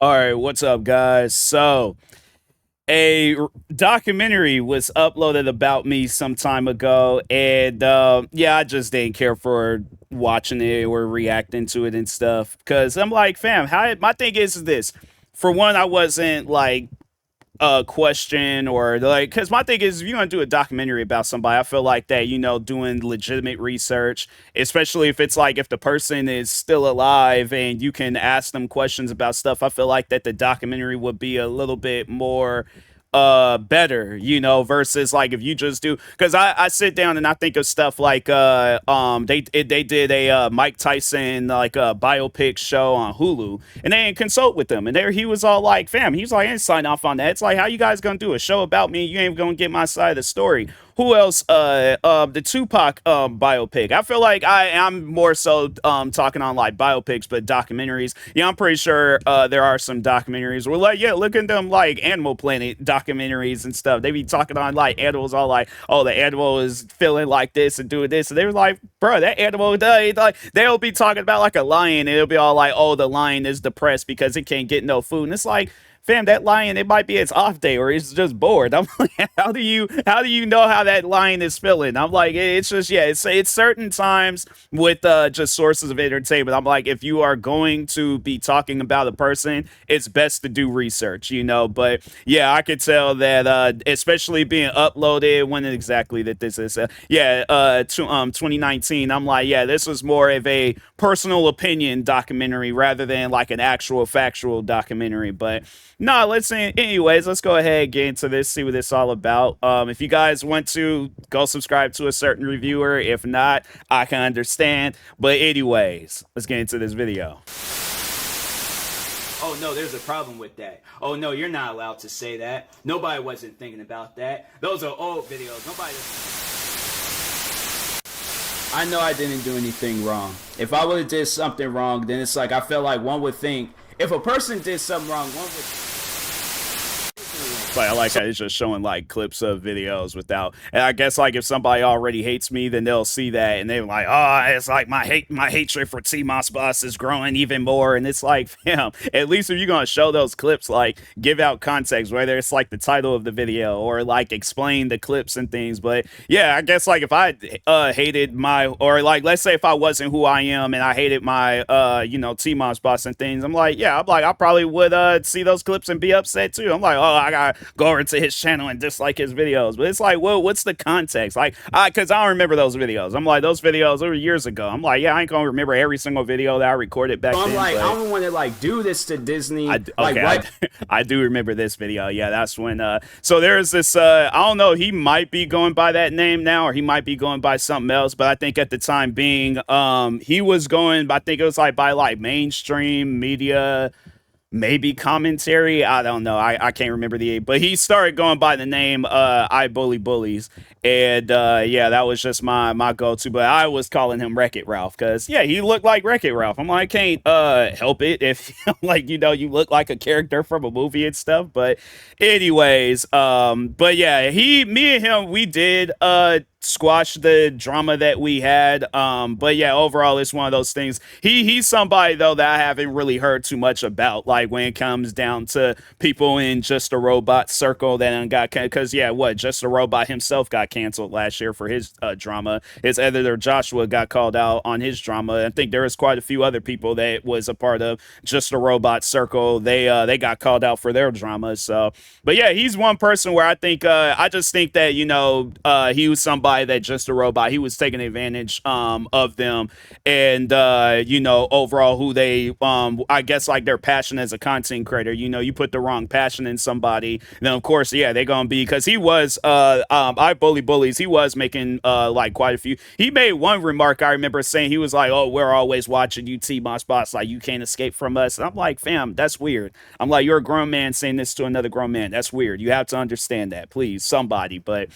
All right, what's up, guys? So, documentary was uploaded about me some time ago, and yeah, I just didn't care for watching it or reacting to it and stuff. Cause I'm like, fam, how? My thing is this. For one, I wasn't like question or like because my thing is if you're gonna do a documentary about somebody, I feel like that doing legitimate research, especially if it's like if the person is still alive and you can ask them questions about stuff. I feel like that the documentary would be a little bit more better, versus like if you just do because I sit down and I think of stuff like they did a Mike Tyson like a biopic show on Hulu, and they didn't consult with them, and there he was all like, fam, he's like, I didn't sign off on that. It's like, how you guys gonna do a show about me, you ain't gonna get my side of the story? Who else? The Tupac biopic. I feel like I'm more so talking on like biopics, but documentaries. Yeah, I'm pretty sure there are some documentaries where like, yeah, look at them like Animal Planet documentaries and stuff. They be talking on like animals, all like, oh, the animal is feeling like this and doing this, and they were like, bro, that animal, like they'll be talking about like a lion, and it'll be all like, oh, the lion is depressed because it can't get no food, and it's like, fam, that lion, it might be its off day or it's just bored. I'm like, how do you know how that lion is feeling? I'm like, it's just, yeah, it's certain times with just sources of entertainment. I'm like, if you are going to be talking about a person, it's best to do research, But yeah, I could tell that especially being uploaded when exactly that this is yeah, 2019. I'm like, yeah, this was more of a personal opinion documentary rather than like an actual factual documentary. But no, anyways, let's go ahead and get into this, see what this is all about. If you guys want to go subscribe to a certain reviewer, if not, I can understand. But anyways, let's get into this video. Oh no, there's a problem with that. Oh no, you're not allowed to say that. Nobody wasn't thinking about that. Those are old videos. Nobody. I know I didn't do anything wrong. If I would have did something wrong, then it's like I feel like one would think if a person did something wrong, one would. But I like how it's just showing like clips of videos without, and I guess like if somebody already hates me, then they'll see that and they're like, oh, it's like my hatred for TMossBoss is growing even more, and it's like, fam, at least if you're gonna show those clips, like give out context, whether it's like the title of the video or like explain the clips and things. But yeah, I guess like if I hated my, or like let's say if I wasn't who I am and I hated my TMossBoss and things, I'm like, yeah, I'm like I probably would see those clips and be upset too. I'm like, oh, I got go over to his channel and dislike his videos. But it's like, well, what's the context? Like, because I don't remember those videos. I'm like, those videos were years ago. I'm like, yeah, I ain't gonna remember every single video that I recorded back then. I'm like, I don't want to like do this to Disney. I do remember this video. Yeah, that's when. So there's this. I don't know. He might be going by that name now, or he might be going by something else. But I think at the time being, he was going. I think it was like by like mainstream media, maybe commentary. I don't know. I can't remember but he started going by the name I Bully Bullies. And yeah, that was just my go-to. But I was calling him Wreck-It Ralph because yeah, he looked like Wreck-It Ralph. I'm like, I can't help it if like you look like a character from a movie and stuff. But anyways, but yeah, me and him, we did squash the drama that we had. But yeah, overall, it's one of those things. He's somebody though that I haven't really heard too much about. Like when it comes down to people in Just a Robot circle that got because yeah, Just a Robot himself got canceled last year for his drama. His editor Joshua got called out on his drama. I think there was quite a few other people that was a part of Just a Robot circle. They got called out for their drama. So, but yeah, he's one person where I think I just think that he was somebody that Just a Robot, he was taking advantage of them, and overall who they I guess like their passion as a content creator. You put the wrong passion in somebody, then of course yeah, they're gonna be, because he was I Bully Bullies, he was making like quite a few. He made one remark I remember saying, he was like, oh, we're always watching you, TMossBoss, like you can't escape from us. And I'm like, fam, that's weird. I'm like, you're a grown man saying this to another grown man. That's weird. You have to understand that, please, somebody. But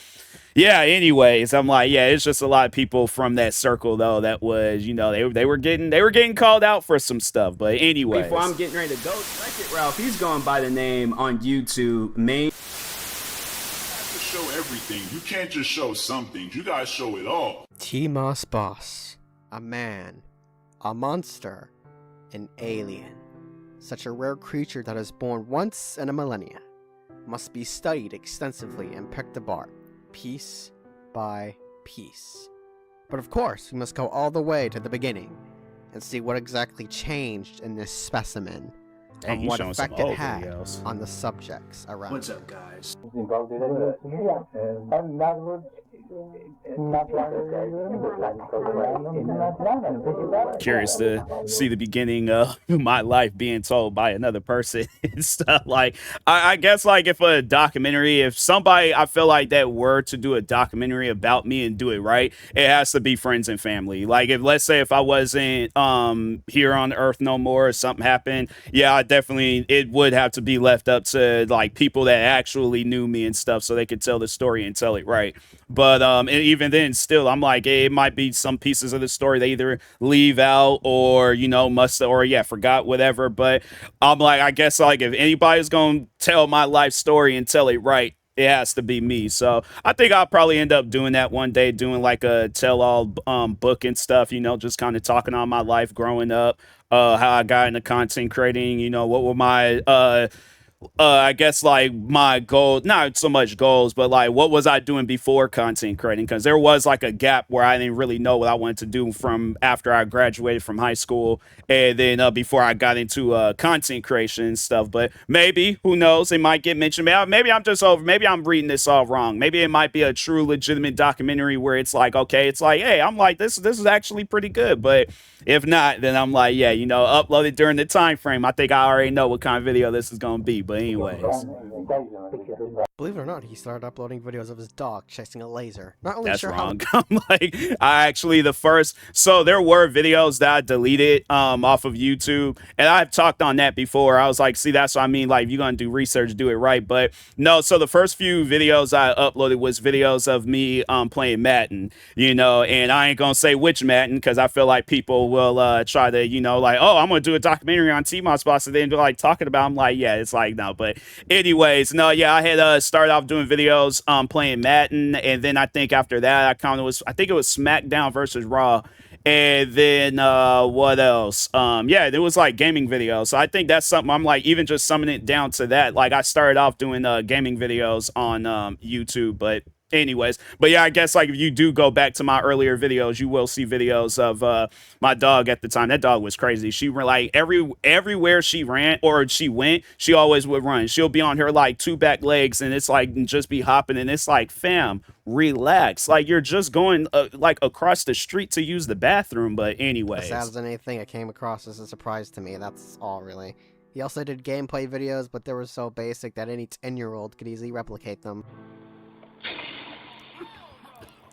yeah, anyways, I'm like, yeah, it's just a lot of people from that circle though that was, they were getting called out for some stuff. But anyway, before I'm getting ready to go, Wreck-It Ralph, he's going by the name on YouTube main. You have to show everything. You can't just show some things. You gotta show it all. TMossBoss, a man, a monster, an alien. such a rare creature that is born once in a millennia, must be studied extensively and picked apart, piece by piece. But of course, we must go all the way to the beginning and see what exactly changed in this specimen, Dang, and what showing some effect it old had videos. on the subjects around. What's up, guys? Curious to see the beginning of my life being told by another person and stuff. Like, I guess, like, if somebody, I feel like, that were to do a documentary about me and do it right, it has to be friends and family. Like, if, let's say, if I wasn't here on Earth no more, or something happened, yeah, it would have to be left up to, like, people that actually knew me and stuff, so they could tell the story and tell it right. But and even then, still, I'm like, it might be some pieces of the story they either leave out, or forgot, whatever. But I'm like, I guess, like, if anybody's gonna tell my life story and tell it right, it has to be me. So I think I'll probably end up doing that one day, doing like a tell-all book and stuff, just kind of talking on my life growing up, how I got into content creating, what were my I guess, like, my goal, not so much goals, but like, what was I doing before content creating? Because there was like a gap where I didn't really know what I wanted to do from after I graduated from high school, and then before I got into content creation and stuff. But maybe, who knows, it might get mentioned. Maybe I'm reading this all wrong. Maybe it might be a true legitimate documentary where it's like, okay, it's like, hey, I'm like, this is actually pretty good. But if not, then I'm like, yeah, upload it during the time frame. I think I already know what kind of video this is gonna be. But anyways, Believe it or not, he started uploading videos of his dog chasing a laser. Not only that's sure wrong. I'm like, so there were videos that I deleted off of YouTube, and I've talked on that before. I was like, see, that's what I mean. Like, if you're gonna do research, do it right. But no, so the first few videos I uploaded was videos of me playing Madden, and I ain't gonna say which Madden, because I feel like people will try to, like, oh, I'm gonna do a documentary on TMossBoss, and then like talking about, I'm like, yeah, it's like, no. But anyways, no, yeah, I had started off doing videos playing Madden, and then I think after that I think it was SmackDown versus Raw. And then what else? Yeah, there was like gaming videos. So I think that's something I'm like, even just summing it down to that. Like, I started off doing gaming videos on YouTube, but anyways, but yeah, I guess, like, if you do go back to my earlier videos, you will see videos of my dog at the time. That dog was crazy. She ran, like, everywhere she ran or she went, she always would run. She'll be on her like two back legs, and it's like, just be hopping, and it's like, fam, relax. Like, you're just going like across the street to use the bathroom. But anyways, Besides than anything, it came across as a surprise to me. That's all, really. He also did gameplay videos, but they were so basic that any 10-year-old could easily replicate them.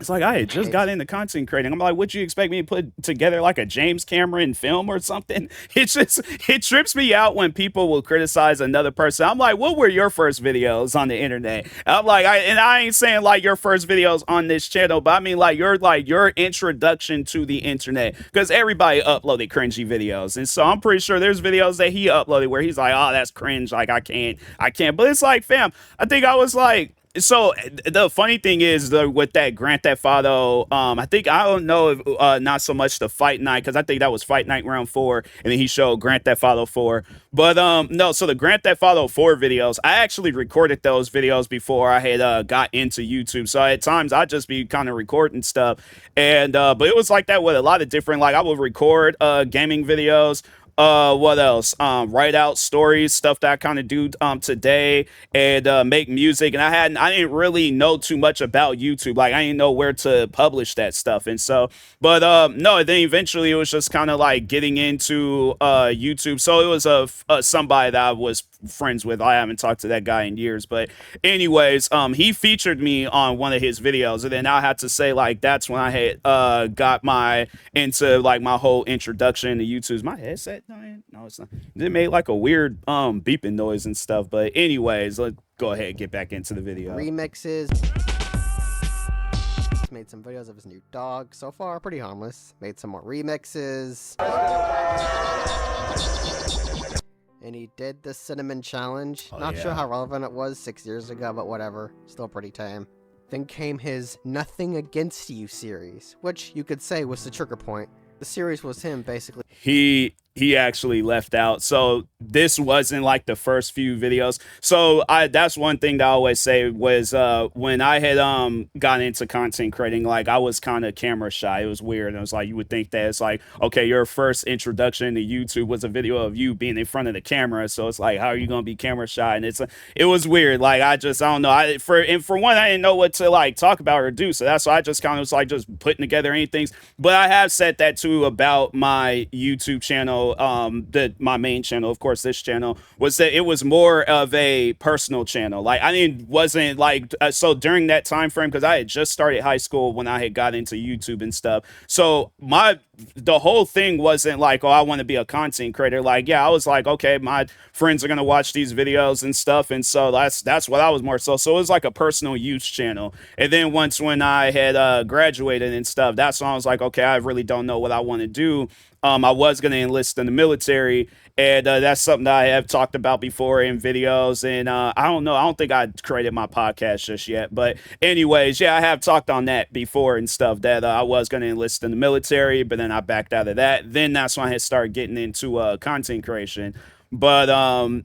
it's like, I had just got into content creating. I'm like, would you expect me to put together like a James Cameron film or something? It trips me out when people will criticize another person. I'm like, what were your first videos on the internet? I'm like, I ain't saying like your first videos on this channel, but I mean like your introduction to the internet, because everybody uploaded cringy videos, and so I'm pretty sure there's videos that he uploaded where he's like, oh, that's cringe, like I can't. But it's like, fam, I think I was like. So the funny thing is, with that Grand Theft Auto, I don't know if not so much the Fight Night, because I think that was Fight Night round 4, and then he showed Grand Theft Auto 4. But no, so the Grand Theft Auto 4 videos, I actually recorded those videos before I had got into YouTube. So at times I'd just be kind of recording stuff, and but it was like that with a lot of different, like, I would record gaming videos. What else? Write out stories, stuff that I kind of do today, and make music. And I didn't really know too much about YouTube. Like, I didn't know where to publish that stuff. And so, but no, then eventually it was just kind of like getting into YouTube. So it was somebody that I was friends with. I haven't talked to that guy in years, but anyways, he featured me on one of his videos, and then I had to say, like, that's when I had got into like my whole introduction to YouTube. Is my headset dying? No, it's not. It made like a weird beeping noise and stuff. But anyways, let's go ahead and get back into the video. Remixes. Made some videos of his new dog. So far, pretty harmless. Made some more remixes. And he did the cinnamon challenge. Not sure how relevant it was 6 years ago, but whatever. Still pretty tame. Then came his Nothing Against You series, which you could say was the trigger point. The series was him, basically. he actually left out. So this wasn't like the first few videos. So I that's one thing that I always say was when I had gotten into content creating, like I was kind of camera shy. It was weird. It was like you would think that it's like, okay, your first introduction to YouTube was a video of you being in front of the camera. So it's like, how are you gonna be camera shy? And it was weird. Like I don't know. For one, I didn't know what to like talk about or do. So that's why I just kind of was like just putting together anything. But I have said that too about my YouTube channel, my main channel, of course, this channel, was that it was more of a personal channel. Like I didn't wasn't like so during that time frame, because I had just started high school when I had got into YouTube and stuff. So the whole thing wasn't like, oh, I want to be a content creator. Like, yeah, I was like, okay, my friends are gonna watch these videos and stuff, and so that's what I was more so. So it was like a personal use channel. And then once when I had graduated and stuff, that's when I was like, okay, I really don't know what I want to do. I was going to enlist in the military, and that's something that I have talked about before in videos. And I don't know, I don't think I created my podcast just yet, but anyways, yeah, I have talked on that before and stuff, that I was going to enlist in the military, but then I backed out of that. Then that's when I had started getting into content creation. But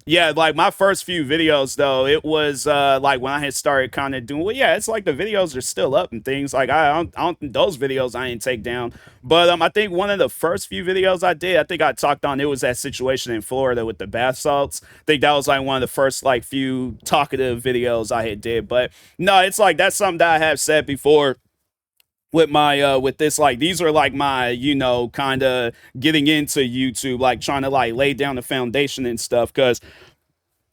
yeah, like my first few videos though, it was like when I had started kind of doing, well, yeah, it's like the videos are still up and things. Like I don't those videos I didn't take down. But I think one of the first few videos I did, I think I talked on, it was that situation in Florida with the bath salts. I think that was like one of the first like few talkative videos I had did. But no, it's like that's something that I have said before with my with this, like these are like my, you know, kind of getting into YouTube, like trying to like lay down the foundation and stuff, because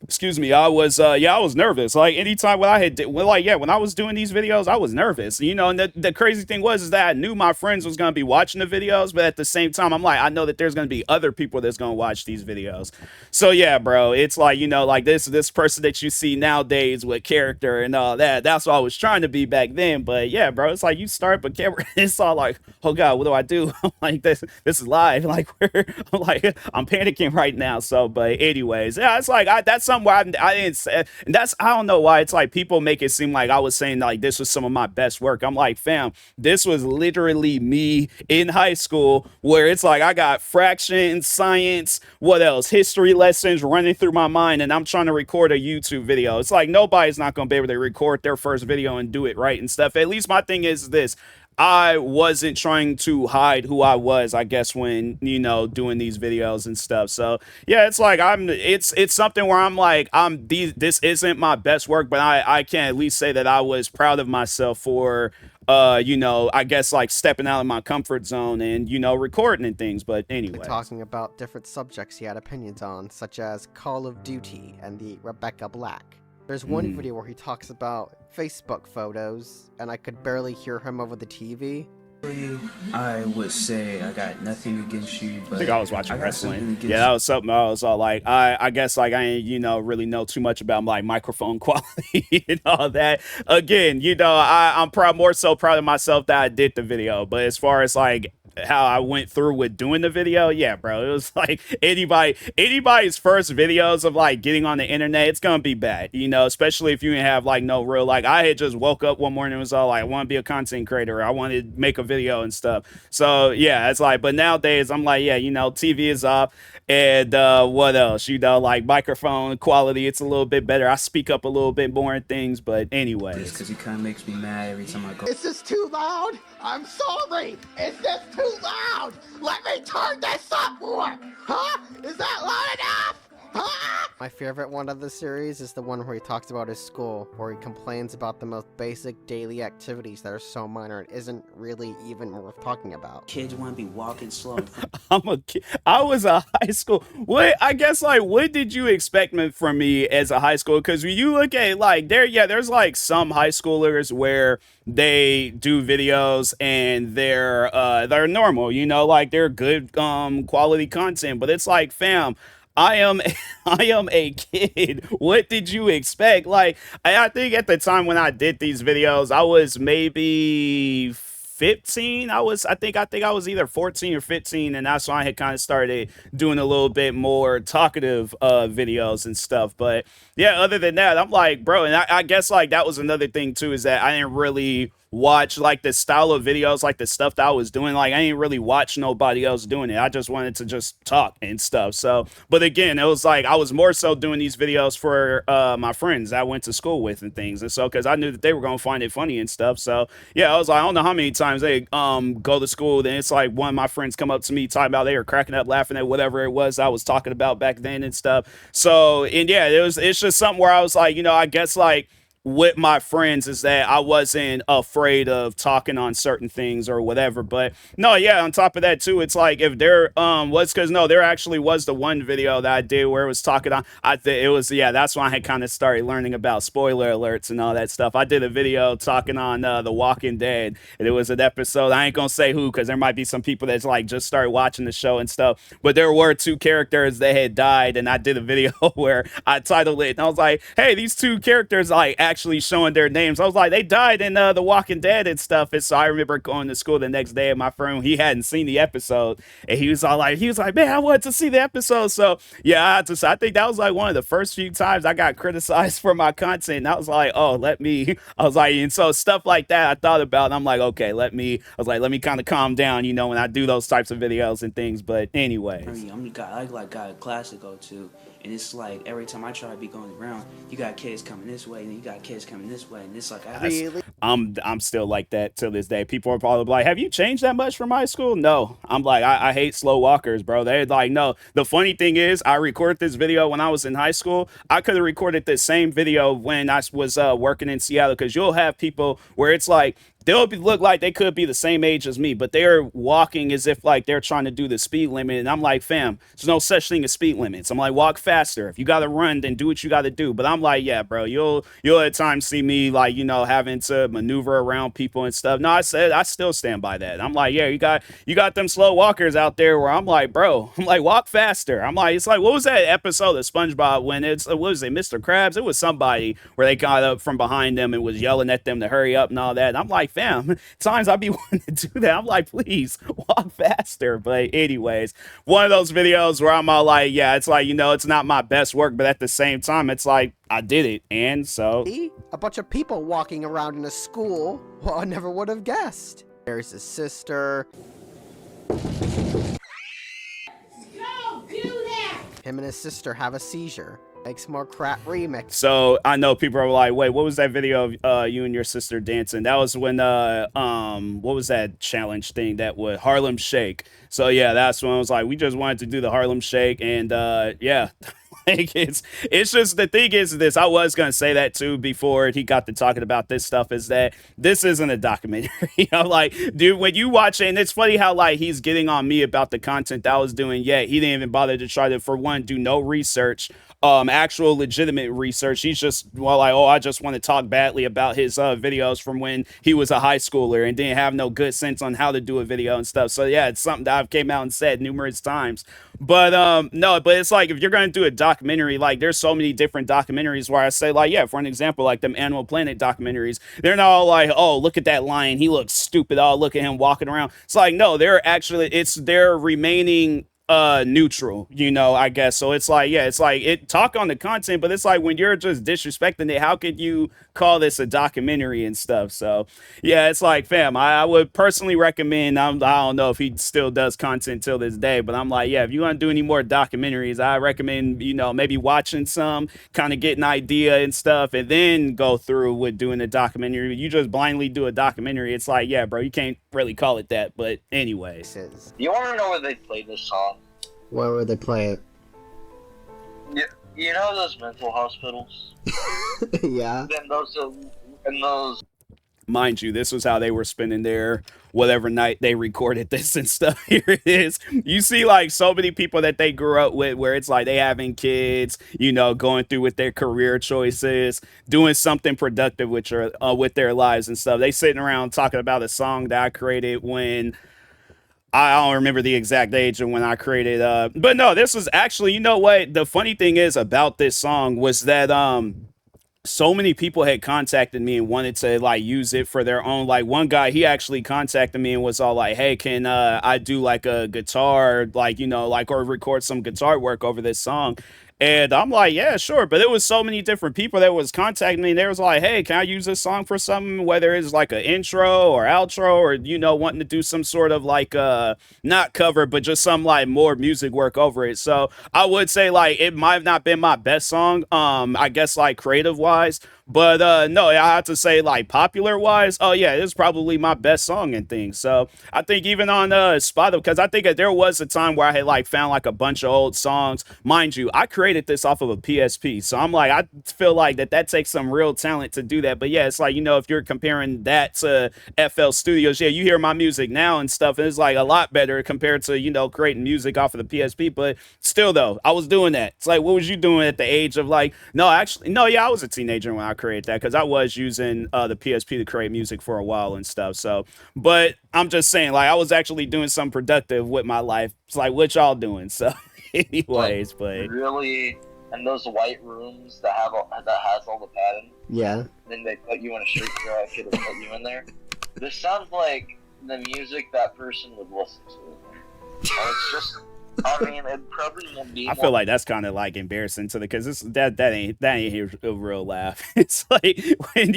excuse me, I was I was nervous. Like anytime when I had when I was doing these videos, I was nervous, you know. And the crazy thing was is that I knew my friends was gonna be watching the videos, but at the same time I'm like, I know that there's gonna be other people that's gonna watch these videos. So yeah, bro, it's like, you know, like this person that you see nowadays with character and all that, that's what I was trying to be back then. But yeah, bro, it's like you start but camera, it's all like, oh god, what do I do? I'm like, this is live. Like I'm panicking right now. So but anyways, yeah, it's like that's something where I didn't say, and that's, I don't know why it's like people make it seem like I was saying like this was some of my best work. I'm like, fam, this was literally me in high school, where it's like I got fractions, science, what else, history lessons running through my mind, and I'm trying to record a YouTube video. It's like nobody's not gonna be able to record their first video and do it right and stuff. At least my thing is this: I wasn't trying to hide who I was, I guess, when, you know, doing these videos and stuff. So yeah, it's like it's something where I'm like, this isn't my best work, but I can at least say that I was proud of myself for you know, I guess like stepping out of my comfort zone and, you know, recording and things. But anyway, talking about different subjects he had opinions on, such as Call of Duty and the Rebecca Black. There's one video where he talks about Facebook photos, and I could barely hear him over the TV. I would say I got nothing against you, but I think I was watching wrestling. Yeah, that was something I was all like, I guess like I ain't, you know, really know too much about like microphone quality and all that. Again, you know, I'm more so proud of myself that I did the video, but as far as like how I went through with doing the video, yeah, bro, it was like anybody's first videos of like getting on the internet, it's gonna be bad, you know, especially if you didn't have like no real, like I had just woke up one morning and was all like, I want to be a content creator, I want to make a video and stuff. So yeah, it's like, but nowadays I'm like, yeah, you know, TV is off, and what else, you know, like microphone quality, it's a little bit better, I speak up a little bit more and things. But anyways, because it kind of makes me mad every time I go. Is this too loud? I'm sorry. Is this too loud? Let me turn this up more. Huh? Is that loud enough? Huh? My favorite one of the series is the one where he talks about his school, where he complains about the most basic daily activities that are so minor and isn't really even worth talking about. Kids want to be walking slow. I'm a kid. I was a high school. What, I guess like what did you expect from me as a high school? Because when you look at like there's like some high schoolers where they do videos and they're normal, you know, like they're good quality content, but it's like, fam, I am a kid. What did you expect? Like, I think at the time when I did these videos, I was maybe 15. I think I was either 14 or 15, and that's when I had kind of started doing a little bit more talkative videos and stuff. But yeah, other than that, I'm like, bro, and I guess like that was another thing too, is that I didn't really watch like the style of videos, like the stuff that I was doing. Like I ain't really watch nobody else doing it. I just wanted to just talk and stuff. So, but again, it was like I was more so doing these videos for my friends I went to school with and things. And so, because I knew that they were gonna find it funny and stuff. So yeah, I was like, I don't know how many times they go to school. Then it's like one of my friends come up to me talking about they were cracking up laughing at whatever it was I was talking about back then and stuff. So and yeah, it's just something where I was like, I guess like with my friends is that I wasn't afraid of talking on certain things or whatever. But no, yeah, on top of that too, it's like if there was because no, there actually was the one video that I did where it was talking on I think it was yeah, that's when I had kind of started learning about spoiler alerts and all that stuff. I did a video talking on The Walking Dead, and it was an episode. I ain't gonna say who because there might be some people that's like just started watching the show and stuff. But there were two characters that had died, and I did a video where I titled it and I was like, hey, these two characters like actually showing their names. I was like, they died in The Walking Dead and stuff. And so I remember going to school the next day, and my friend, he hadn't seen the episode, and he was like, man, I wanted to see the episode. So yeah, I think that was like one of the first few times I got criticized for my content. And I was like, I was like, and so stuff like that I thought about, and I'm like, okay, let me kind of calm down, when I do those types of videos and things. But anyways. I got a class to go to, and it's like every time I try to be going around, you got kids coming this way, and you got kids coming this way, and it's like I'm still like that till this day. People are probably like, have you changed that much from high school? No. I'm like, I hate slow walkers, bro. They're like, no. The funny thing is, I recorded this video when I was in high school. I could have recorded this same video when I was working in Seattle, because you'll have people where it's like they'll look like they could be the same age as me, but they're walking as if like they're trying to do the speed limit. And I'm like, fam, there's no such thing as speed limits. I'm like, walk faster. If you got to run, then do what you got to do. But I'm like, yeah, bro, you'll at times see me like, having to maneuver around people and stuff. No, I still stand by that. I'm like, yeah, you got them slow walkers out there where I'm like, bro, walk faster. I'm like, it's like, what was that episode of SpongeBob when what was it, Mr. Krabs? It was somebody where they got up from behind them and was yelling at them to hurry up and all that. And I'm like, fam, times I be wanting to do that. I'm like, please walk faster. But anyways, one of those videos where I'm all like, yeah, it's like, it's not my best work, but at the same time, it's like, I did it. And so a bunch of people walking around in a school. Well, I never would have guessed. There's his sister. Don't do that! Him and his sister have a seizure. Makes more crap remix. So I know people are like, wait, what was that video of you and your sister dancing? That was when what was that challenge thing that would Harlem Shake? So yeah, that's when I was like, we just wanted to do the Harlem Shake, and yeah. Like it's just the thing is this. I was gonna say that too before he got to talking about this stuff, is that this isn't a documentary. I'm like, dude, when you watch it, and it's funny how like he's getting on me about the content that I was doing, yet he didn't even bother to try to, for one, do no research, actual legitimate research. He's just like, oh, I just want to talk badly about his videos from when he was a high schooler, and didn't have no good sense on how to do a video and stuff. So yeah, it's something that I've came out and said numerous times. But no, but it's like if you're gonna do a documentary, like there's so many different documentaries where I say like, yeah, for an example, like them Animal Planet documentaries, they're not all like, oh, look at that lion, he looks stupid, oh, look at him walking around. It's like, no, they're remaining neutral, I guess. So it's like, yeah, it's like it talk on the content, but it's like when you're just disrespecting it, how could you call this a documentary and stuff? So yeah, it's like, fam, I would personally recommend, I don't know if he still does content till this day, but I'm like, yeah, if you want to do any more documentaries, I recommend, maybe watching some, kind of get an idea and stuff, and then go through with doing a documentary. You just blindly do a documentary, it's like, yeah, bro, you can't really call it that. But anyways, you want to know where they played this song? Where would they play it? Yeah, you know those mental hospitals? Yeah. Then those. Mind you, this was how they were spending their whatever night they recorded this and stuff. Here it is. You see like so many people that they grew up with where it's like they having kids, going through with their career choices, doing something productive with their lives and stuff. They sitting around talking about a song that I created when I don't remember the exact age of when I created, but no, this was actually, you know what? The funny thing is about this song was that, so many people had contacted me and wanted to like use it for their own. Like one guy, he actually contacted me and was all like, hey, can I do like a guitar, like, or record some guitar work over this song? And I'm like, yeah, sure. But it was so many different people that was contacting me. And they was like, hey, can I use this song for something? Whether it's like an intro or outro or, wanting to do some sort of like, not cover, but just some like more music work over it. So I would say like it might have not been my best song, I guess like creative wise. But no, I have to say like popular wise, oh yeah, it's probably my best song and things. So I think even on Spotify, because I think that there was a time where I had like found like a bunch of old songs. Mind you, I created this off of a PSP, so I'm like, I feel like that takes some real talent to do that. But yeah, it's like if you're comparing that to FL Studios, yeah, you hear my music now and stuff, and it's like a lot better compared to creating music off of the PSP. But still, though, I was doing that. It's like, what was you doing at the age of like? No, actually, no, yeah, I was a teenager when I created that because I was using the PSP to create music for a while and stuff. So, but I'm just saying, like, I was actually doing something productive with my life. It's like, what y'all doing? So, anyways, but really, in those white rooms that has all the padding. Yeah. Then they put you in a shirt where I should have put you in there. This sounds like the music that person would listen to. And it's just. I mean, it probably won't be. I feel like that's kind of like embarrassing to the because that ain't a real laugh. It's like when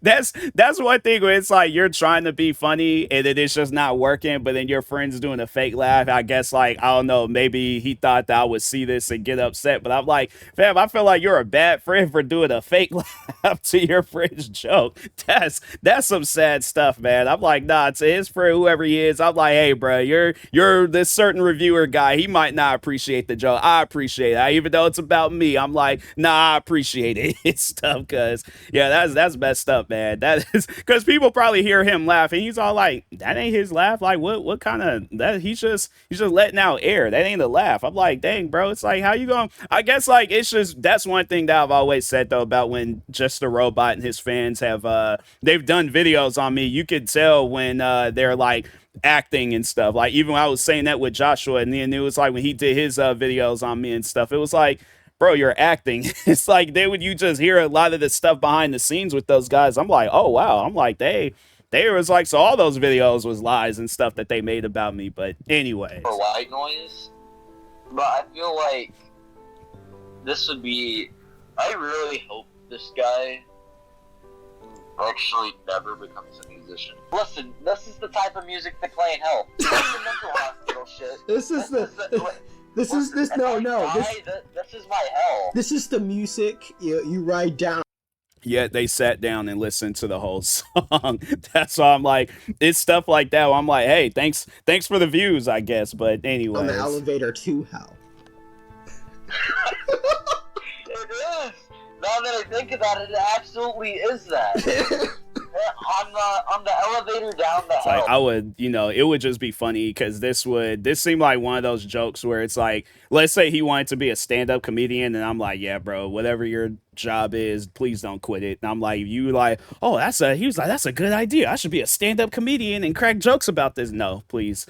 that's one thing where it's like you're trying to be funny and then it's just not working, but then your friend's doing a fake laugh. I guess like I don't know, maybe he thought that I would see this and get upset, but I'm like, fam, I feel like you're a bad friend for doing a fake laugh to your friend's joke. That's some sad stuff, man. I'm like, nah, to his friend, whoever he is, I'm like, hey, bro, you're this certain reviewer guy. He might not appreciate the joke. I appreciate it. Even though it's about me, I'm like, nah, I appreciate it. It's stuff because yeah, that's messed up, man. That is because people probably hear him laugh and he's all like, that ain't his laugh. Like what kind of that he's just letting out air. That ain't a laugh. I'm like, dang, bro. It's like how you going? I guess like it's just that's one thing that I've always said though about when Just a Robot and his fans have they've done videos on me. You could tell when they're like acting and stuff. Like even when I was saying that with Joshua, and then it was like when he did his videos on me and stuff, it was like, bro, you're acting. It's like you just hear a lot of the stuff behind the scenes with those guys. I'm like, oh wow. I'm like they was like, so all those videos was lies and stuff that they made about me. But anyway, for white noise, but I feel like this would be. I really hope this guy actually never becomes a musician. Listen, this is the type of music they play in hell. This is the mental hospital shit. This is my hell. This is the music you write down. Yet they sat down and listened to the whole song. That's why I'm like, it's stuff like that. I'm like, hey, thanks for the views, I guess. But anyway, on the elevator to hell. It is. Now that I think about it, it absolutely is that. on the elevator down the hell. Like I would, it would just be funny because this seemed like one of those jokes where it's like, let's say he wanted to be a stand-up comedian, and I'm like, yeah, bro, whatever your job is, please don't quit it. And I'm like, he was like, that's a good idea. I should be a stand-up comedian and crack jokes about this. No, please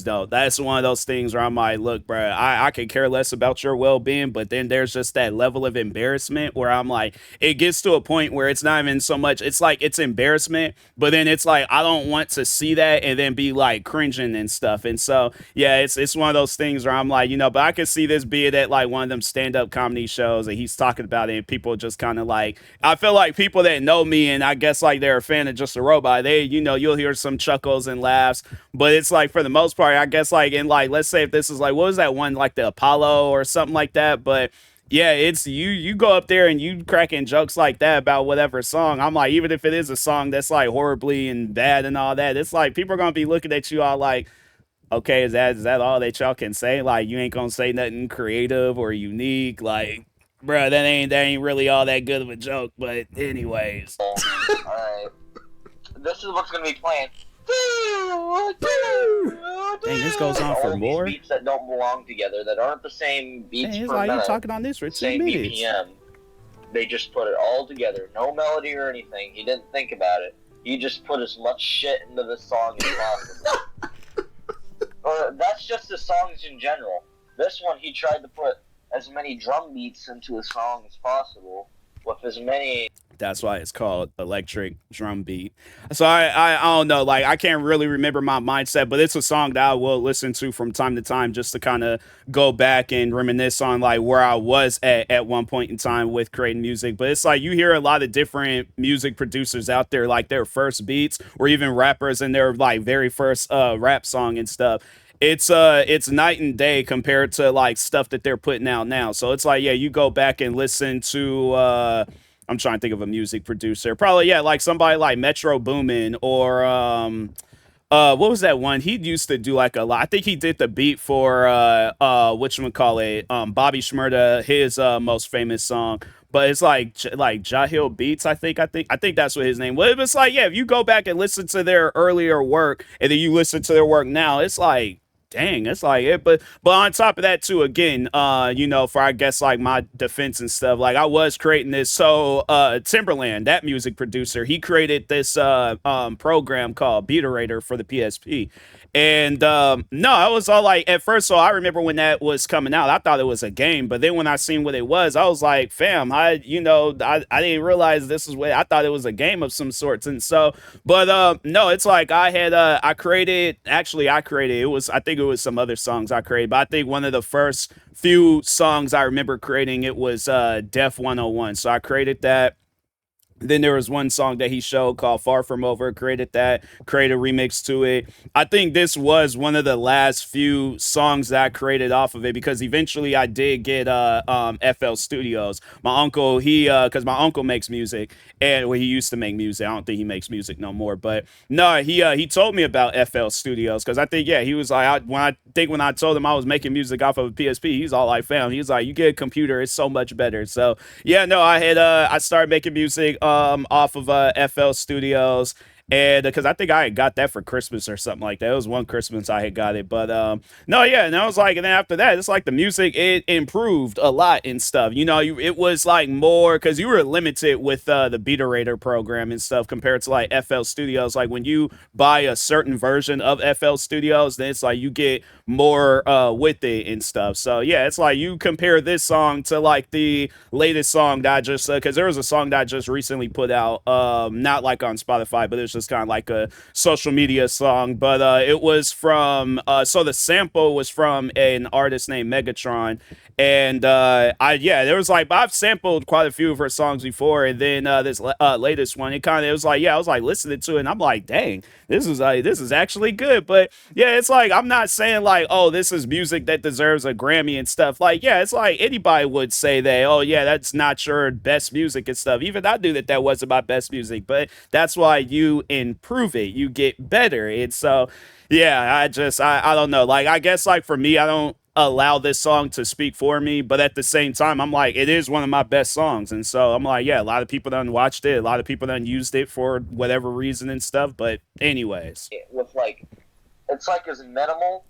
don't. That's one of those things where I'm like, look, bro, I could care less about your well-being, but then there's just that level of embarrassment where I'm like, it gets to a point where it's not even so much, it's like it's embarrassment, but then it's like I don't want to see that and then be like cringing and stuff. And so yeah, it's one of those things where I'm like, but I could see this being at like one of them stand-up comedy shows and he's talking about it and people just kind of like, I feel like people that know me and I guess like they're a fan of Just a Robot, they you'll hear some chuckles and laughs, but it's like for the most part, I guess like in like, let's say if this is like, what was that one, like the Apollo or something like that, but yeah, it's you go up there and you cracking jokes like that about whatever song. I'm like, even if it is a song that's like horribly and bad and all that, it's like people are gonna be looking at you all like, okay, is that all that y'all can say? Like you ain't gonna say nothing creative or unique, like, bruh, that ain't really all that good of a joke. But anyways, alright, this is what's gonna be playing. Dang, this goes on for more. Beats that don't belong together, that aren't the same beats. Dang, it's per like minute, you talking on this for 2 same minutes. BPM. They just put it all together, no melody or anything. He didn't think about it. He just put as much shit into the song as possible. That's just the songs in general. This one, he tried to put as many drum beats into a song as possible. with as many. That's why it's called electric drum beat. So I don't know, like I can't really remember my mindset, but it's a song that I will listen to from time to time just to kind of go back and reminisce on like where I was at one point in time with creating music. But it's like you hear a lot of different music producers out there, like their first beats or even rappers in their like very first rap song and stuff. It's night and day compared to like stuff that they're putting out now. So it's like, yeah, you go back and listen to I'm trying to think of a music producer. Probably, yeah, like somebody like Metro Boomin or what was that one? He used to do like a lot. I think he did the beat for whatchamacallit, Bobby Shmurda, his most famous song. But it's like Jahil Beats, I think that's what his name was. It's like, yeah, if you go back and listen to their earlier work and then you listen to their work now, it's like dang, it's like it. But on top of that too, again, for I guess like my defense and stuff, like I was creating this. So Timberland, that music producer, he created this program called Beaterator for the PSP. And no, I was all like at first. So I remember when that was coming out, I thought it was a game. But then when I seen what it was, I was like, fam, I didn't realize this is what I thought it was a game of some sorts. And so, but no, it's like I created it was, I think it was some other songs I created, but I think one of the first few songs I remember creating, it was Def 101. So I created that. Then there was one song that he showed called Far From Over, created that, created a remix to it. I think this was one of the last few songs that I created off of it because eventually I did get FL Studios. My uncle, because my uncle makes music, and well, he used to make music. I don't think he makes music no more, but no, he told me about FL Studios because I think, yeah, he was like, when I told him I was making music off of a PSP, he's all like, fam, he's like, you get a computer, it's so much better. So yeah, no, I started making music off of FL Studios, and because I think I had got that for Christmas or something like that. It was one Christmas I had got it, but no, yeah, and I was like, and then after that, it's like the music, it improved a lot and stuff. It was like more because you were limited with the Beaterator program and stuff compared to like FL Studios. Like when you buy a certain version of FL Studios, then it's like you get more with it and stuff. So yeah, it's like you compare this song to like the latest song that I just because there was a song that I just recently put out, not like on Spotify, but it's just kind of like a social media song. But it was from so the sample was from an artist named Megatron. And there was like I've sampled quite a few of her songs before, and then this latest one, it was like, yeah, I was like listening to it, and I'm like, dang, this is actually good. But yeah, it's like I'm not saying like, oh, this is music that deserves a Grammy and stuff. Like, yeah, it's like anybody would say that, oh yeah, that's not your best music and stuff. Even I knew that wasn't my best music, but that's why you improve it, you get better. And so yeah, I don't know. Like I guess like for me, I don't allow this song to speak for me, but at the same time, I'm like, it is one of my best songs. And so I'm like, yeah, a lot of people done watched it, a lot of people done used it for whatever reason and stuff. But anyways, with like, it's like it's minimal,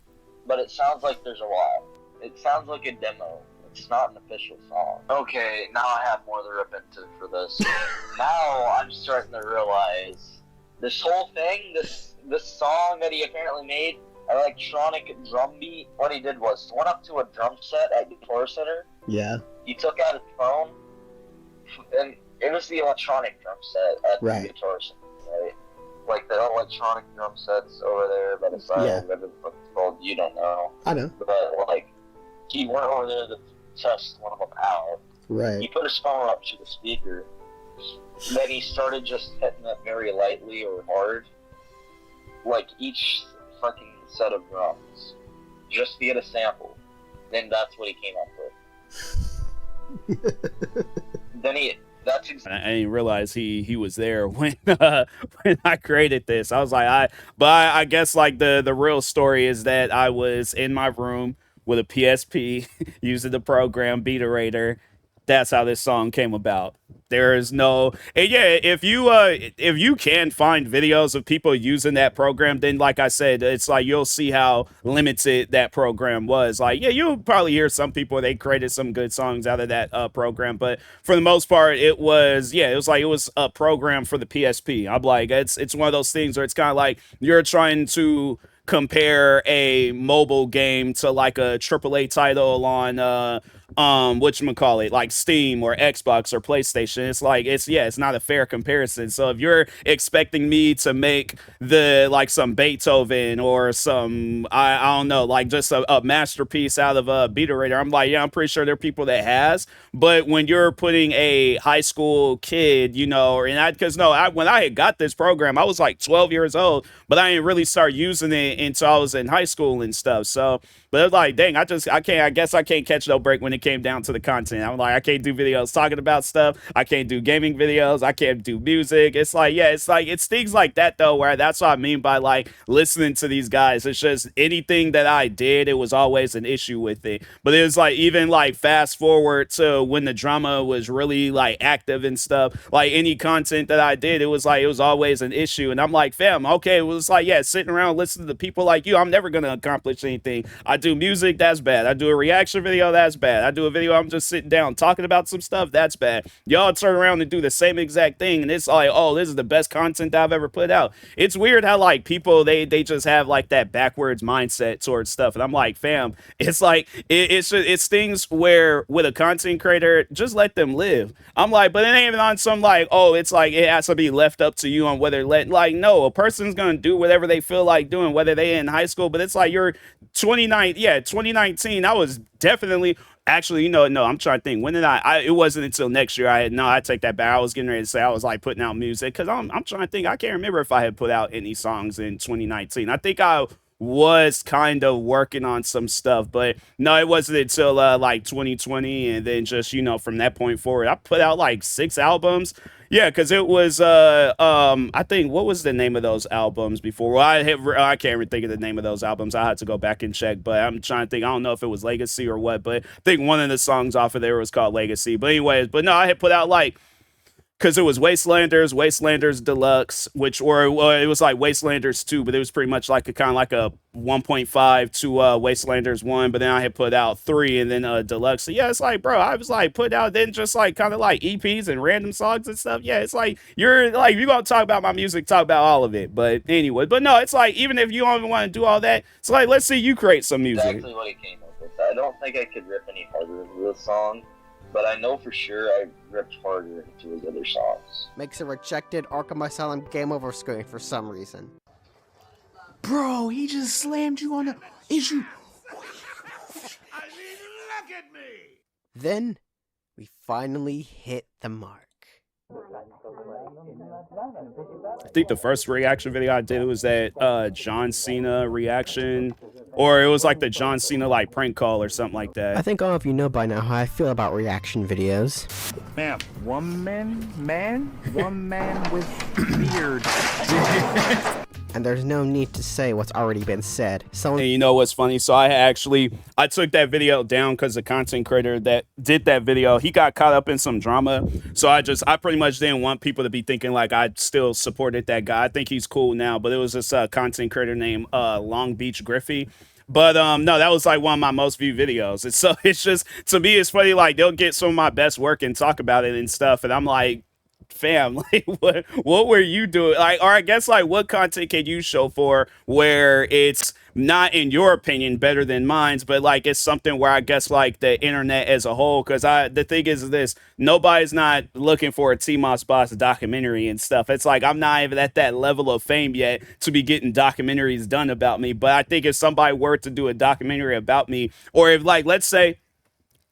but it sounds like there's a lot. It sounds like a demo. It's not an official song. Okay, now I have more to rip into for this. Now I'm starting to realize this whole thing, this song that he apparently made, electronic drum beat. What he did was went up to a drum set at Guitar Center. Yeah. He took out his phone, and it was the electronic drum set at the Guitar Center, right? Like the electronic drum sets over there by the side of whatever it's called. You don't know. I know. But like, he went over there to test one of them out. Right. He put his phone up to the speaker. Then he started just hitting it very lightly or hard, like each fucking set of drums, just to get a sample. Then that's what he came up with. I didn't realize he was there when when I created this. I was like, I guess like the real story is that I was in my room with a PSP using the program Beaterator. That's how this song came about. There is no, and yeah, if you can find videos of people using that program, then like I said, it's like you'll see how limited that program was. Like, yeah, you'll probably hear some people, they created some good songs out of that program, but for the most part, it was a program for the PSP. I'm like, it's one of those things where it's kind of like you're trying to compare a mobile game to like a AAA title whatchamacallit, like Steam or Xbox or PlayStation. It's like it's not a fair comparison. So if you're expecting me to make the like some Beethoven or some I don't know, like just a masterpiece out of a Beta Raider, I'm like, yeah, I'm pretty sure there are people that has. But when you're putting a high school kid, you know, and I because no, when I had got this program, I was like 12 years old, but I didn't really start using it until I was in high school and stuff. So, but it's like, dang, I guess I can't catch no break when it came down to the content. I'm like, I can't do videos talking about stuff. I can't do gaming videos. I can't do music. It's like, yeah, it's things like that though, where that's what I mean by like listening to these guys. It's just anything that I did, it was always an issue with it. But it was like, even like fast forward to when the drama was really like active and stuff, like any content that I did, it was always an issue. And I'm like, fam, okay, it was like, yeah, sitting around listening to people like you, I'm never going to accomplish anything. I do music, that's bad. I do a reaction video, that's bad. I do a video, I'm just sitting down talking about some stuff, that's bad. Y'all turn around and do the same exact thing, and it's like, oh, this is the best content I've ever put out. It's weird how like people, they just have like that backwards mindset towards stuff. And I'm like, fam, it's like, it's things where with a content creator, just let them live. I'm like, but it ain't even on some like, oh, it's like it has to be left up to you on whether like, no, a person's gonna do whatever they feel like doing, whether they in high school. But it's like you're 2019, I was definitely actually, you know, no, I'm trying to think, when did it wasn't until next year I take that back. I was getting ready to say I was like putting out music, because I'm trying to think, I can't remember if I had put out any songs in 2019. I think I was kind of working on some stuff, but no, it wasn't until like 2020, and then just, you know, from that point forward, I put out like 6 albums. Yeah, because it was I think, what was the name of those albums before? Well, I can't even think of the name of those albums. I had to go back and check, but I'm trying to think. I don't know if it was Legacy or what, but I think one of the songs off of there was called Legacy. But anyways, but no, I had put out like, because it was Wastelanders Deluxe, which, or it was like Wastelanders 2, but it was pretty much like a kind of like a 1.5 to Wastelanders 1, but then I had put out 3 and then Deluxe. So yeah, it's like, bro, I was like put out then just like kind of like EPs and random songs and stuff. Yeah, it's like you're gonna talk about my music, talk about all of it. But anyway, but no, it's like, even if you don't even want to do all that, it's like, let's see you create some music. Exactly what he came up with. I don't think I could rip any harder into this song, but I know for sure I ripped harder into his other songs. Makes a rejected Arkham Asylum game over screen for some reason. Bro, he just slammed you on the issue. I mean, look at me! Then, we finally hit the mark. I think the first reaction video I did was that John Cena reaction, or it was like the John Cena like prank call or something like that. I think all of you know by now how I feel about reaction videos. Ma'am, one man with beard. And there's no need to say what's already been said. And you know what's funny? So I took that video down because the content creator that did that video, he got caught up in some drama. So I pretty much didn't want people to be thinking like I still supported that guy. I think he's cool now, but it was this content creator named Long Beach Griffey. But no, that was like one of my most viewed videos. And so it's just, to me, it's funny, like they'll get some of my best work and talk about it and stuff, and I'm like, fam, like what were you doing? Like, or I guess like what content can you show for where it's not, in your opinion, better than mine's, but like it's something where I guess like the internet as a whole, because the thing is this, nobody's not looking for a TMossBoss documentary and stuff. It's like I'm not even at that level of fame yet to be getting documentaries done about me. But I think if somebody were to do a documentary about me, or if like let's say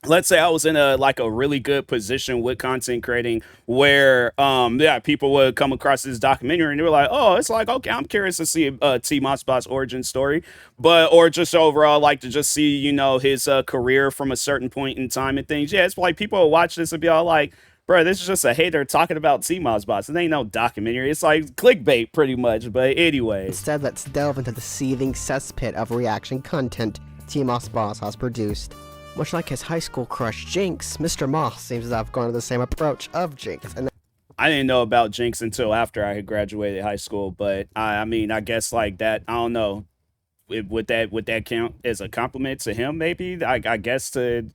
I was in a really good position with content creating where people would come across this documentary and they were like, oh, it's like, okay, I'm curious to see a TMossBoss origin story, or just overall like to just see, you know, his career from a certain point in time and things. Yeah, it's like people will watch this and be all like, bro, this is just a hater talking about TMossBoss. It ain't no documentary. It's like clickbait pretty much. But anyway. Instead, let's delve into the seething cesspit of reaction content TMossBoss has produced. Much like his high school crush Jinx, Mr. Moss seems to have gone to the same approach of Jinx. And I didn't know about Jinx until after I had graduated high school, but I mean, I guess like that, I don't know. would that count as a compliment to him? Maybe I guess to.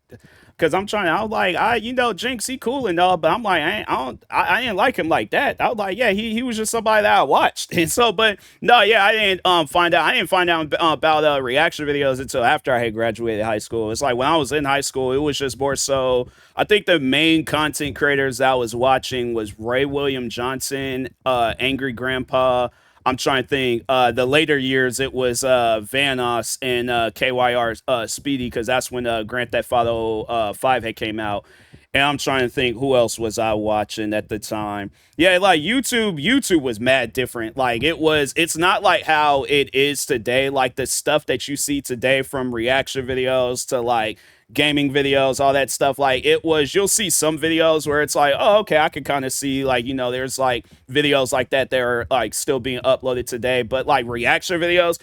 Cause I'm trying, I was like, Jinx, he cool and all, but I'm like, I didn't like him like that. I was like, yeah, he was just somebody that I watched, and so, but no, yeah, I didn't find out about reaction videos until after I had graduated high school. It's like when I was in high school, it was just more so. I think the main content creators that I was watching was Ray William Johnson, Angry Grandpa. I'm trying to think. The later years, it was Vanoss and KYR Speedy, because that's when Grand Theft Auto 5 had came out. And I'm trying to think who else was I watching at the time. Yeah, like YouTube was mad different. Like it's not like how it is today. Like the stuff that you see today, from reaction videos to like gaming videos, all that stuff, like you'll see some videos where it's like, oh, okay, I can kind of see, like, there's like videos like that are like still being uploaded today, but like reaction videos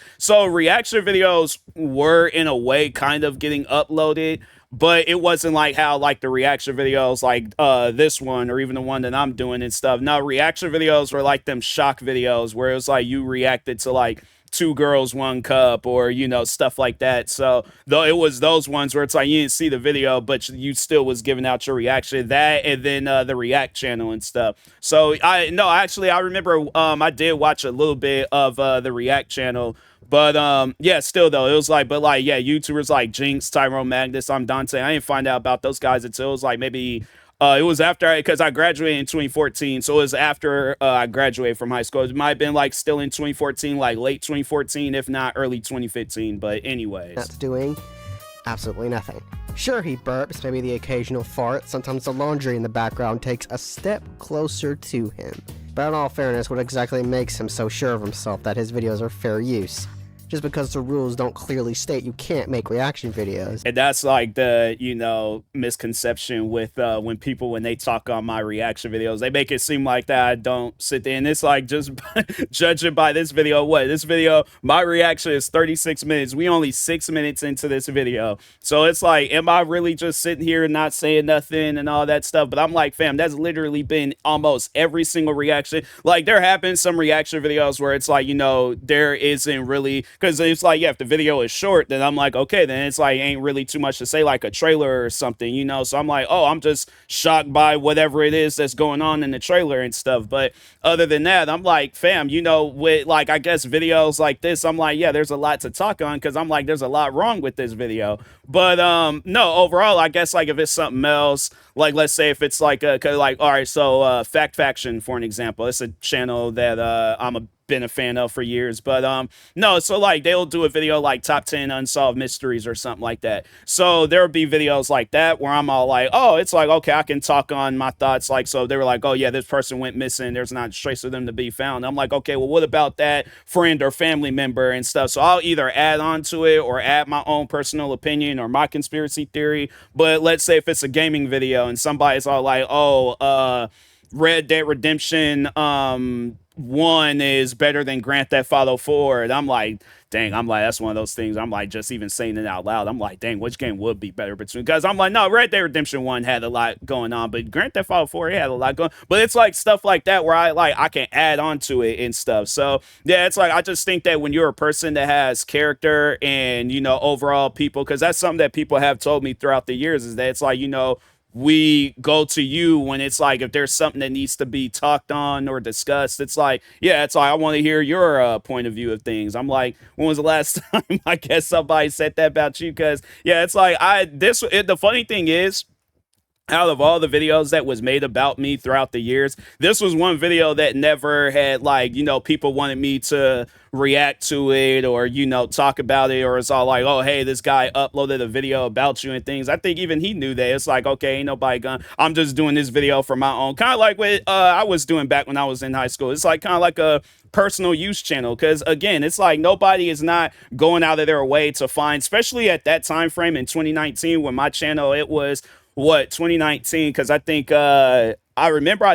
were in a way kind of getting uploaded, but it wasn't like how like the reaction videos like this one or even the one that I'm doing and stuff. No, reaction videos were like them shock videos where it was like you reacted to like Two Girls One Cup or stuff like that. So though it was those ones where it's like you didn't see the video but you still was giving out your reaction, that and then the react channel and stuff. So I remember I did watch a little bit of the react channel. But yeah, still though, it was like, but like, yeah, YouTubers like Jinx, Tyrone Magnus, I'm Dante. I didn't find out about those guys until it was like maybe it was after, because I graduated in 2014, so it was after I graduated from high school. It might have been like still in 2014, like late 2014, if not early 2015. But anyways, That's doing absolutely nothing. Sure, he burps, maybe the occasional fart, sometimes the laundry in the background takes a step closer to him. But in all fairness, what exactly makes him so sure of himself that his videos are fair use? Just because the rules don't clearly state you can't make reaction videos. And that's like the, misconception with when they talk on my reaction videos, they make it seem like that I don't sit there. And it's like, just judging by this video, my reaction is 36 minutes. We only 6 minutes into this video. So it's like, am I really just sitting here and not saying nothing and all that stuff? But I'm like, fam, that's literally been almost every single reaction. Like, there have been some reaction videos where it's like, there isn't really, because it's like, yeah, if the video is short, then I'm like, okay, then it's like ain't really too much to say, like a trailer or something, so I'm like, oh, I'm just shocked by whatever it is that's going on in the trailer and stuff. But other than that, I'm like, fam, with like, I guess videos like this, I'm like, yeah, there's a lot to talk on, because I'm like, there's a lot wrong with this video. But no, overall, I guess like if it's something else, like let's say if it's like all right, so Fact Faction, for an example, it's a channel that been a fan of for years. But no, so like they'll do a video like top 10 unsolved mysteries or something like that. So there'll be videos like that where I'm all like, oh, it's like, okay, I can talk on my thoughts. Like, so they were like, oh yeah, this person went missing, there's not a trace of them to be found. I'm like, okay, well, what about that friend or family member and stuff? So I'll either add on to it or add my own personal opinion or my conspiracy theory. But let's say if it's a gaming video and somebody's all like, oh, Red Dead Redemption 1 is better than Grand Theft Auto 4. And I'm like, dang, that's one of those things. I'm like, just even saying it out loud, I'm like, dang, which game would be better between? Because I'm like, no, Red Dead Redemption 1 had a lot going on, but Grand Theft Auto 4, it had a lot going. But it's like stuff like that where I can add on to it and stuff. So yeah, it's like, I just think that when you're a person that has character and overall people, because that's something that people have told me throughout the years, is that it's like, we go to you when it's like, if there's something that needs to be talked on or discussed, it's like, yeah, it's like, I want to hear your point of view of things. I'm like, when was the last time I guess somebody said that about you? Because yeah, it's like, the funny thing is, out of all the videos that was made about me throughout the years, this was one video that never had like, people wanted me to react to it or, talk about it, or it's all like, oh, hey, this guy uploaded a video about you and things. I think even he knew that. It's like, okay, ain't nobody gonna, I'm just doing this video for my own, kind of like what I was doing back when I was in high school. It's like kind of like a personal use channel, because again, it's like nobody is not going out of their way to find, especially at that time frame in 2019 when my channel, it was 2019, because I think I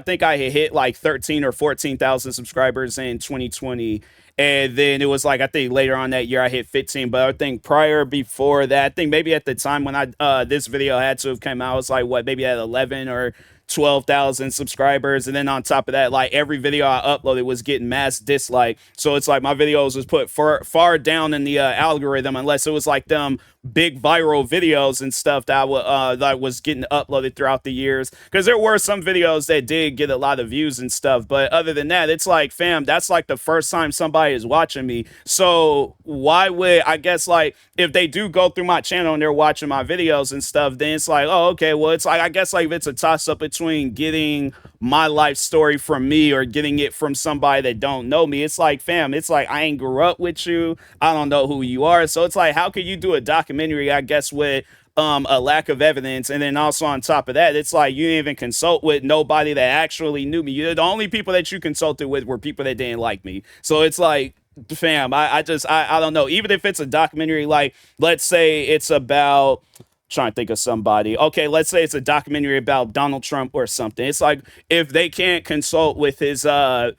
think I had hit like 13 or 14,000 subscribers in 2020, and then it was like, I think later on that year I hit 15. But I think before that, I think maybe at the time when I this video had to have come out, it was like maybe at 11 or 12,000 subscribers, and then on top of that, like every video I uploaded was getting mass dislike. So it's like my videos was put far down in the algorithm unless it was like them big viral videos and stuff that was getting uploaded throughout the years, because there were some videos that did get a lot of views and stuff, but other than that, it's like, fam, that's like the first time somebody is watching me. So why would, I guess, like, if they do go through my channel and they're watching my videos and stuff, then it's like, oh, okay, well, it's like, I guess, like, if it's a toss up between getting my life story from me or getting it from somebody that don't know me, it's like, fam, it's like, I ain't grew up with you, I don't know who you are. So it's like, how could you do a documentary, I guess, with a lack of evidence? And then also on top of that, it's like you didn't even consult with nobody that actually knew me. The only people that you consulted with were people that didn't like me. So it's like, fam, I don't know. Even if it's a documentary, like, let's say it's about, trying to think of somebody. Okay, let's say it's a documentary about Donald Trump or something. It's like, if they can't consult with his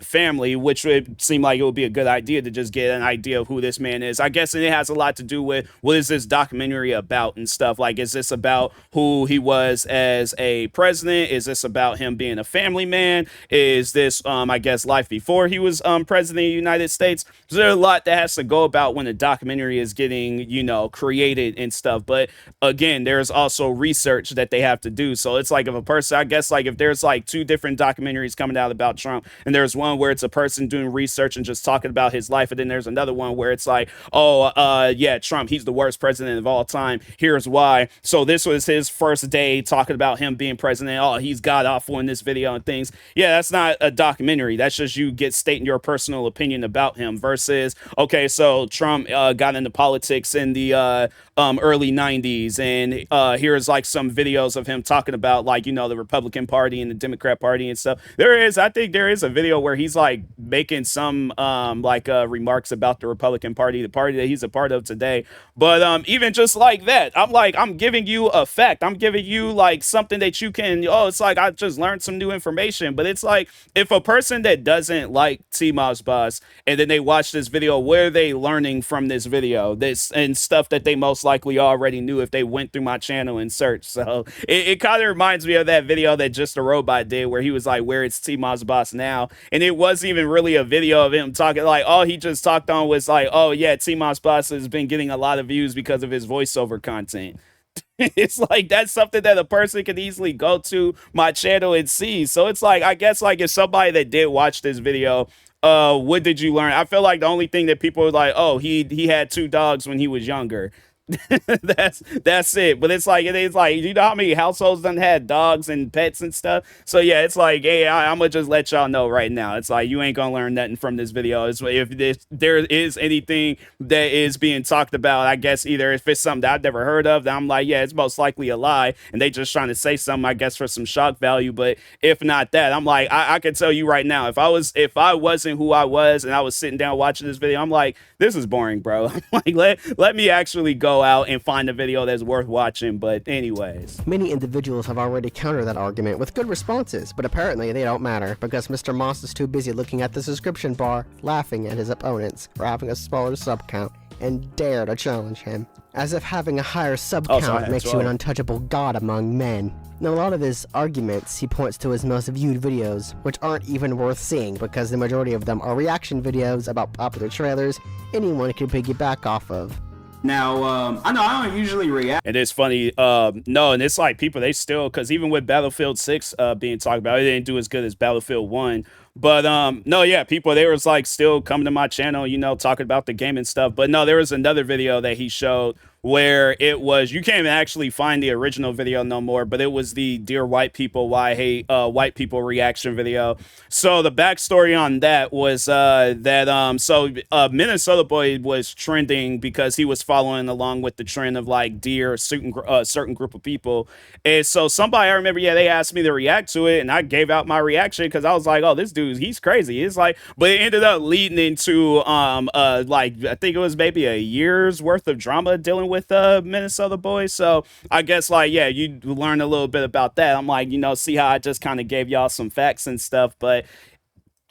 family, which would seem like it would be a good idea to just get an idea of who this man is. I guess it has a lot to do with what is this documentary about and stuff. Like, is this about who he was as a president? Is this about him being a family man? Is this, I guess, life before he was president of the United States? So there's a lot that has to go about when a documentary is getting, you know, created and stuff. But again, there's also research that they have to do. So it's like, if a person, I guess, like, if there's like two different documentaries coming out about Trump, and there's one where it's a person doing research and just talking about his life, and then there's another one where it's like, oh, yeah, Trump, he's the worst president of all time, here's why. So this was his first day talking about him being president. Oh, he's god awful in this video and things. Yeah, that's not a documentary. That's just you stating your personal opinion about him, versus, okay, so Trump got into politics in the early 90s, and here's like some videos of him talking about, like, you know, the Republican Party and the Democrat Party and stuff. I think there is a video where he's like making some remarks about the Republican Party, the party that he's a part of today. But even just like that, I'm giving you a fact. I'm giving you like something that you can, oh, it's like I just learned some new information. But it's like, if a person that doesn't like TMossBoss and then they watch this video, what are they learning from this video? This and stuff that they most likely already knew if they went through my channel and search. So it kind of reminds me of that video that Just a Robot did, where he was like, where it's TMossBoss now? And it wasn't even really a video of him talking. Like, all he just talked on was like, oh yeah, TMossBoss has been getting a lot of views because of his voiceover content. It's like, that's something that a person can easily go to my channel and see. So it's like, I guess, like, if somebody that did watch this video, what did you learn? I feel like the only thing that people were like, oh, he had 2 dogs when he was younger. that's it. But it's like, you know how many households done had dogs and pets and stuff? So yeah, it's like, hey, I'm gonna just let y'all know right now, it's like, you ain't gonna learn nothing from this video. If there is anything that is being talked about, I guess, either if it's something that I've never heard of, then I'm like, yeah, it's most likely a lie, and they just trying to say something, I guess, for some shock value. But if not that, I'm like, I can tell you right now, if I wasn't who I was and I was sitting down watching this video, I'm like, this is boring, bro. Like, let me actually go out and find a video that's worth watching. But anyways, many individuals have already countered that argument with good responses, but apparently they don't matter, because Mr. Moss is too busy looking at the subscription bar, laughing at his opponents for having a smaller sub count, and dare to challenge him. As if having a higher sub count makes you an untouchable god among men. In a lot of his arguments, he points to his most viewed videos, which aren't even worth seeing because the majority of them are reaction videos about popular trailers anyone can piggyback off of. Now, I know I don't usually react. And it's funny, no, and it's like people, they still, because even with Battlefield 6 being talked about, it didn't do as good as Battlefield 1. But no, yeah, people, they was like still coming to my channel, you know, talking about the game and stuff. But no, there was another video that he showed where it was, you can't even actually find the original video no more, but it was the Dear White People, Why I Hate White People reaction video. So the backstory on that was Minnesota Boy was trending because he was following along with the trend of like dear certain group of people. And so somebody, I remember, yeah, they asked me to react to it, and I gave out my reaction because I was like, oh, this dude, he's crazy. It's like, but it ended up leading into like, I think it was maybe a year's worth of drama dealing with Minnesota Boy. So I guess, like, yeah, you learn a little bit about that. I'm like, you know, see how I just kind of gave y'all some facts and stuff. But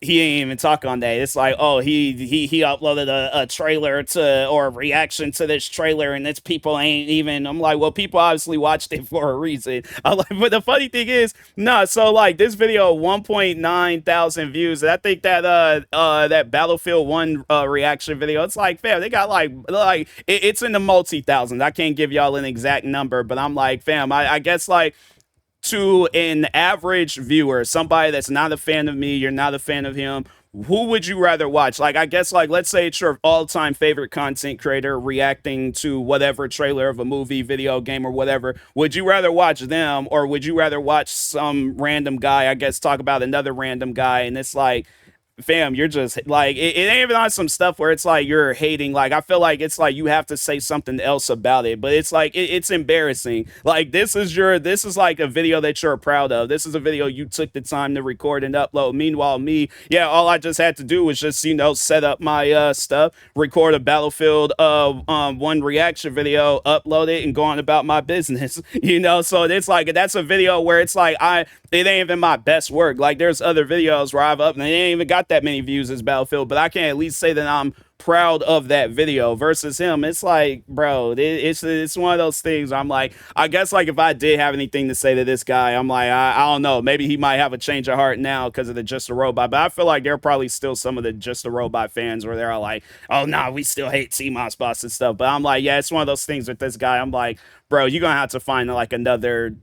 he ain't even talk on that. It's like, oh, he uploaded a trailer to or a reaction to this trailer, and its people ain't even. I'm like, well, people obviously watched it for a reason. I'm like, but the funny thing is, nah. So like this video, 1.9 thousand views. And I think that that Battlefield 1 reaction video, it's like, fam, they got it's in the multi thousands. I can't give y'all an exact number, but I'm like, fam, I guess like to an average viewer, somebody that's not a fan of me, you're not a fan of him, who would you rather watch? Like, I guess, like, let's say it's your all-time favorite content creator reacting to whatever trailer of a movie, video game, or whatever. Would you rather watch them, or would you rather watch some random guy, I guess, talk about another random guy, and it's like, fam, you're just like it ain't even on some stuff where it's like you're hating. Like I feel like it's like you have to say something else about it, but it's like it's embarrassing. Like this is like a video that you're proud of. This is a video you took the time to record and upload. Meanwhile, me, yeah, all I just had to do was just set up my stuff, record a Battlefield 1 reaction video, upload it, and go on about my business. So it's like that's a video where it's like it ain't even my best work. Like there's other videos where I've uploaded and they ain't even got that many views as Battlefield, but I can at least say that I'm proud of that video versus him. It's like, bro, it's one of those things where I'm like, I guess like if I did have anything to say to this guy, I'm like, I don't know, maybe he might have a change of heart now because of the Just a Robot, but I feel like there are probably still some of the Just a Robot fans where they're like, oh nah, we still hate TMossBoss and stuff, but I'm like, yeah, it's one of those things with this guy. I'm like, bro, you're gonna have to find like another,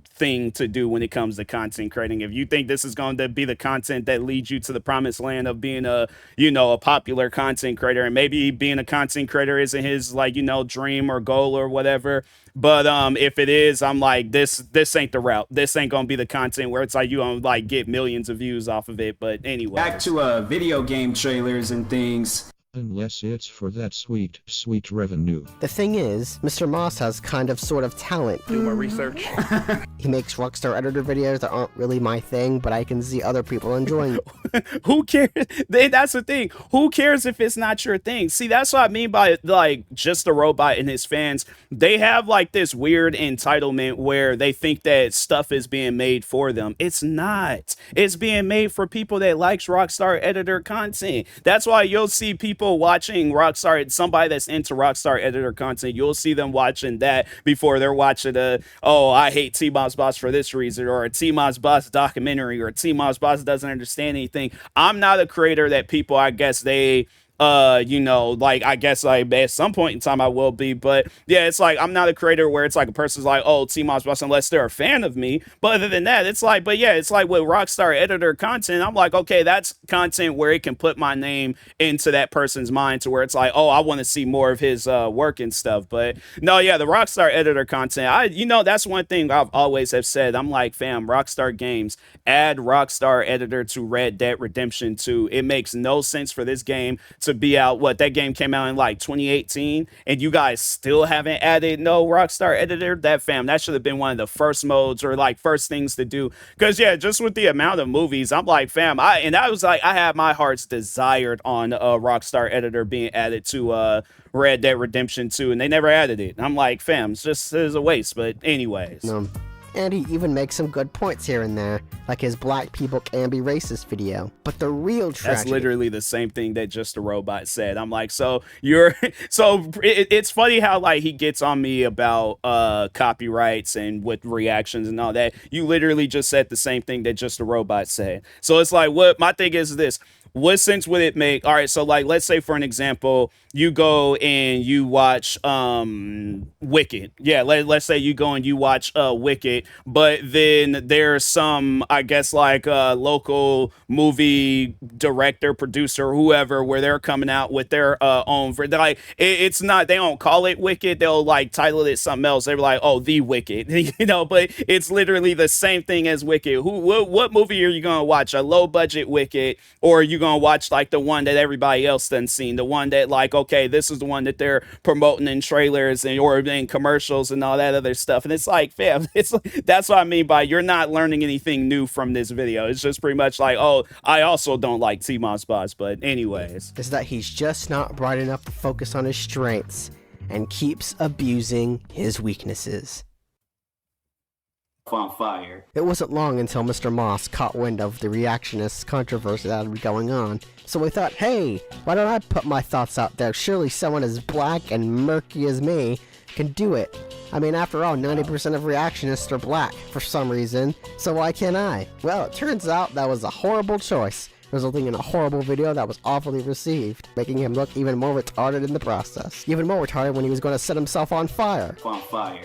thing to do when it comes to content creating. If you think this is going to be the content that leads you to the promised land of being a popular content creator, and maybe being a content creator isn't his dream or goal or whatever. But if it is, I'm like, this ain't the route. This ain't gonna be the content where it's like you gonna like get millions of views off of it. But anyway, back to video game trailers and things. Unless it's for that sweet, sweet revenue. The thing is, Mr. Moss has kind of sort of talent. Do my research. He makes Rockstar editor videos that aren't really my thing, but I can see other people enjoying them. Who cares? That's the thing. Who cares if it's not your thing? See, that's what I mean by like Just a Robot and his fans. They have like this weird entitlement where they think that stuff is being made for them. It's not. It's being made for people that likes Rockstar editor content. That's why you'll see people watching Rockstar, somebody that's into Rockstar editor content, you'll see them watching that before they're watching I hate TMossBoss for this reason, or a TMossBoss documentary, or TMossBoss doesn't understand anything. I'm not a creator that people, I guess they I guess like at some point in time I will be, but yeah, it's like I'm not a creator where it's like a person's like, oh, TMossBoss, unless they're a fan of me. But other than that, it's like, but yeah, it's like with Rockstar editor content, I'm like, okay, that's content where it can put my name into that person's mind to where it's like, oh, I want to see more of his work and stuff. But no, yeah, the Rockstar editor content, that's one thing I've always have said. I'm like, fam, Rockstar Games, add Rockstar editor to Red Dead Redemption 2. It makes no sense for this game to be out. That game came out in like 2018 and you guys still haven't added no Rockstar editor. That should have been one of the first modes or like first things to do, because yeah, just with the amount of movies, I'm like, fam, I had my heart's desired on a Rockstar editor being added to Red Dead Redemption 2, and they never added it. I'm like, fam, it's a waste. But anyways, no. And he even makes some good points here and there, like his black people can be racist video. But the real tragedy... That's literally the same thing that Just a Robot said. I'm like, it's funny how like he gets on me about copyrights and with reactions and all that. You literally just said the same thing that Just a Robot said. So it's like, what my thing is this. What sense would it make? All right, so like, let's say for an example, you go and you watch Wicked. Yeah, let's say you go and you watch Wicked, but then there's some, I guess, like local movie director, producer, whoever, where they're coming out with their own. Like, it's not, they don't call it Wicked. They'll like title it something else. They're like, oh, The Wicked, but it's literally the same thing as Wicked. What movie are you gonna watch? A low budget Wicked, or are you gonna watch like the one that everybody else done seen, the one that like, okay, this is the one that they're promoting in trailers and or in commercials and all that other stuff? And it's like, fam, that's what I mean by you're not learning anything new from this video. It's just pretty much like, oh, I also don't like TMossBoss. But anyways, is that he's just not bright enough to focus on his strengths and keeps abusing his weaknesses. on fire. It wasn't long until Mr. Moss caught wind of the reactionist controversy that had been going on, so we thought, hey, why don't I put my thoughts out there? Surely someone as black and murky as me can do it. I mean, after all, 90% of reactionists are black for some reason, so why can't I? Well, it turns out that was a horrible choice, resulting in a horrible video that was awfully received, making him look even more retarded in the process. Even more retarded when he was going to set himself on fire. On fire.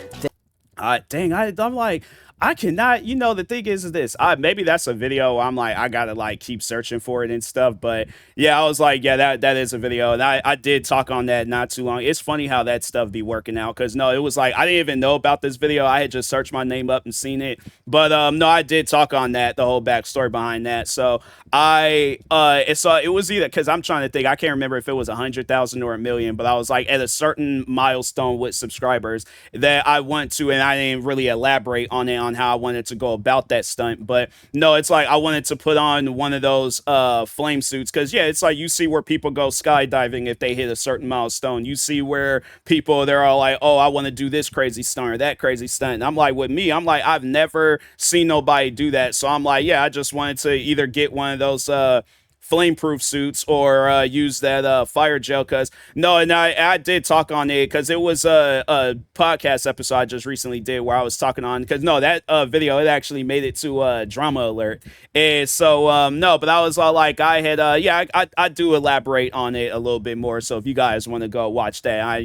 Dang, I'm like, I cannot, you know, the thing is this, maybe that's a video I'm like, I gotta like keep searching for it and stuff, but yeah, I was like, yeah, that is a video, and I did talk on that not too long. It's funny how that stuff be working out, because no, it was like, I didn't even know about this video. I had just searched my name up and seen it, but no, I did talk on that, the whole backstory behind that, so it was either, because I'm trying to think, I can't remember if it was 100,000 or 1 million, but I was like at a certain milestone with subscribers that I went to, and I didn't really elaborate on it, on how I wanted to go about that stunt. But no, it's like I wanted to put on one of those flame suits, because yeah, it's like you see where people go skydiving if they hit a certain milestone. You see where people, they're all like, oh, I want to do this crazy stunt or that crazy stunt, and I'm like, with me, I'm like, I've never seen nobody do that, so I'm like, yeah, I just wanted to either get one of those flame-proof suits or use that fire gel, because no, and I did talk on it, because it was a podcast episode I just recently did where I was talking on, because no, that video, it actually made it to Drama Alert, and so no, but I was all like, I had I do elaborate on it a little bit more, so if you guys want to go watch that,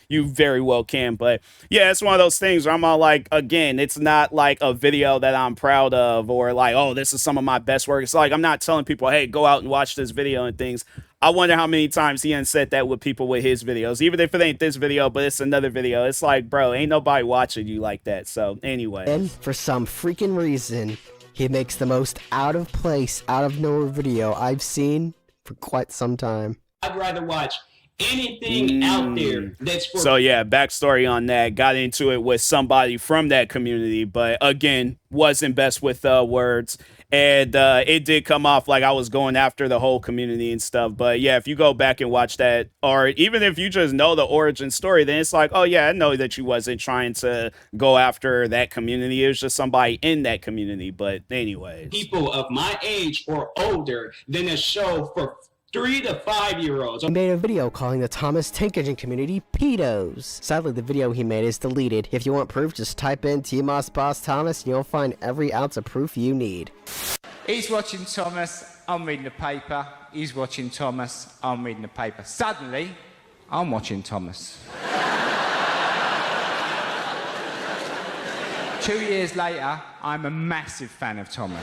you very well can. But yeah, it's one of those things where I'm all like, again, it's not like a video that I'm proud of, or like, oh, this is some of my best work. It's like, I'm not telling people, hey, go out and watch this video and things. I wonder how many times he said that with people with his videos, even if it ain't this video, but it's another video. It's like, bro, ain't nobody watching you like that. So anyway, and for some freaking reason, he makes the most out of place, out of nowhere video I've seen for quite some time. I'd rather watch anything out there that's for— So yeah, backstory on that, got into it with somebody from that community, but again, wasn't best with words, and it did come off like I was going after the whole community and stuff. But yeah, if you go back and watch that, or even if you just know the origin story, then it's like, oh yeah, I know that you wasn't trying to go after that community. It was just somebody in that community. But anyways, people of my age or older than a show for 3 to 5-year-olds. He made a video calling the Thomas Tank Engine community pedos. Sadly, the video he made is deleted. If you want proof, just type in TMossBoss Thomas and you'll find every ounce of proof you need. He's watching Thomas, I'm reading the paper. He's watching Thomas, I'm reading the paper. Suddenly, I'm watching Thomas. 2 years later, I'm a massive fan of Thomas.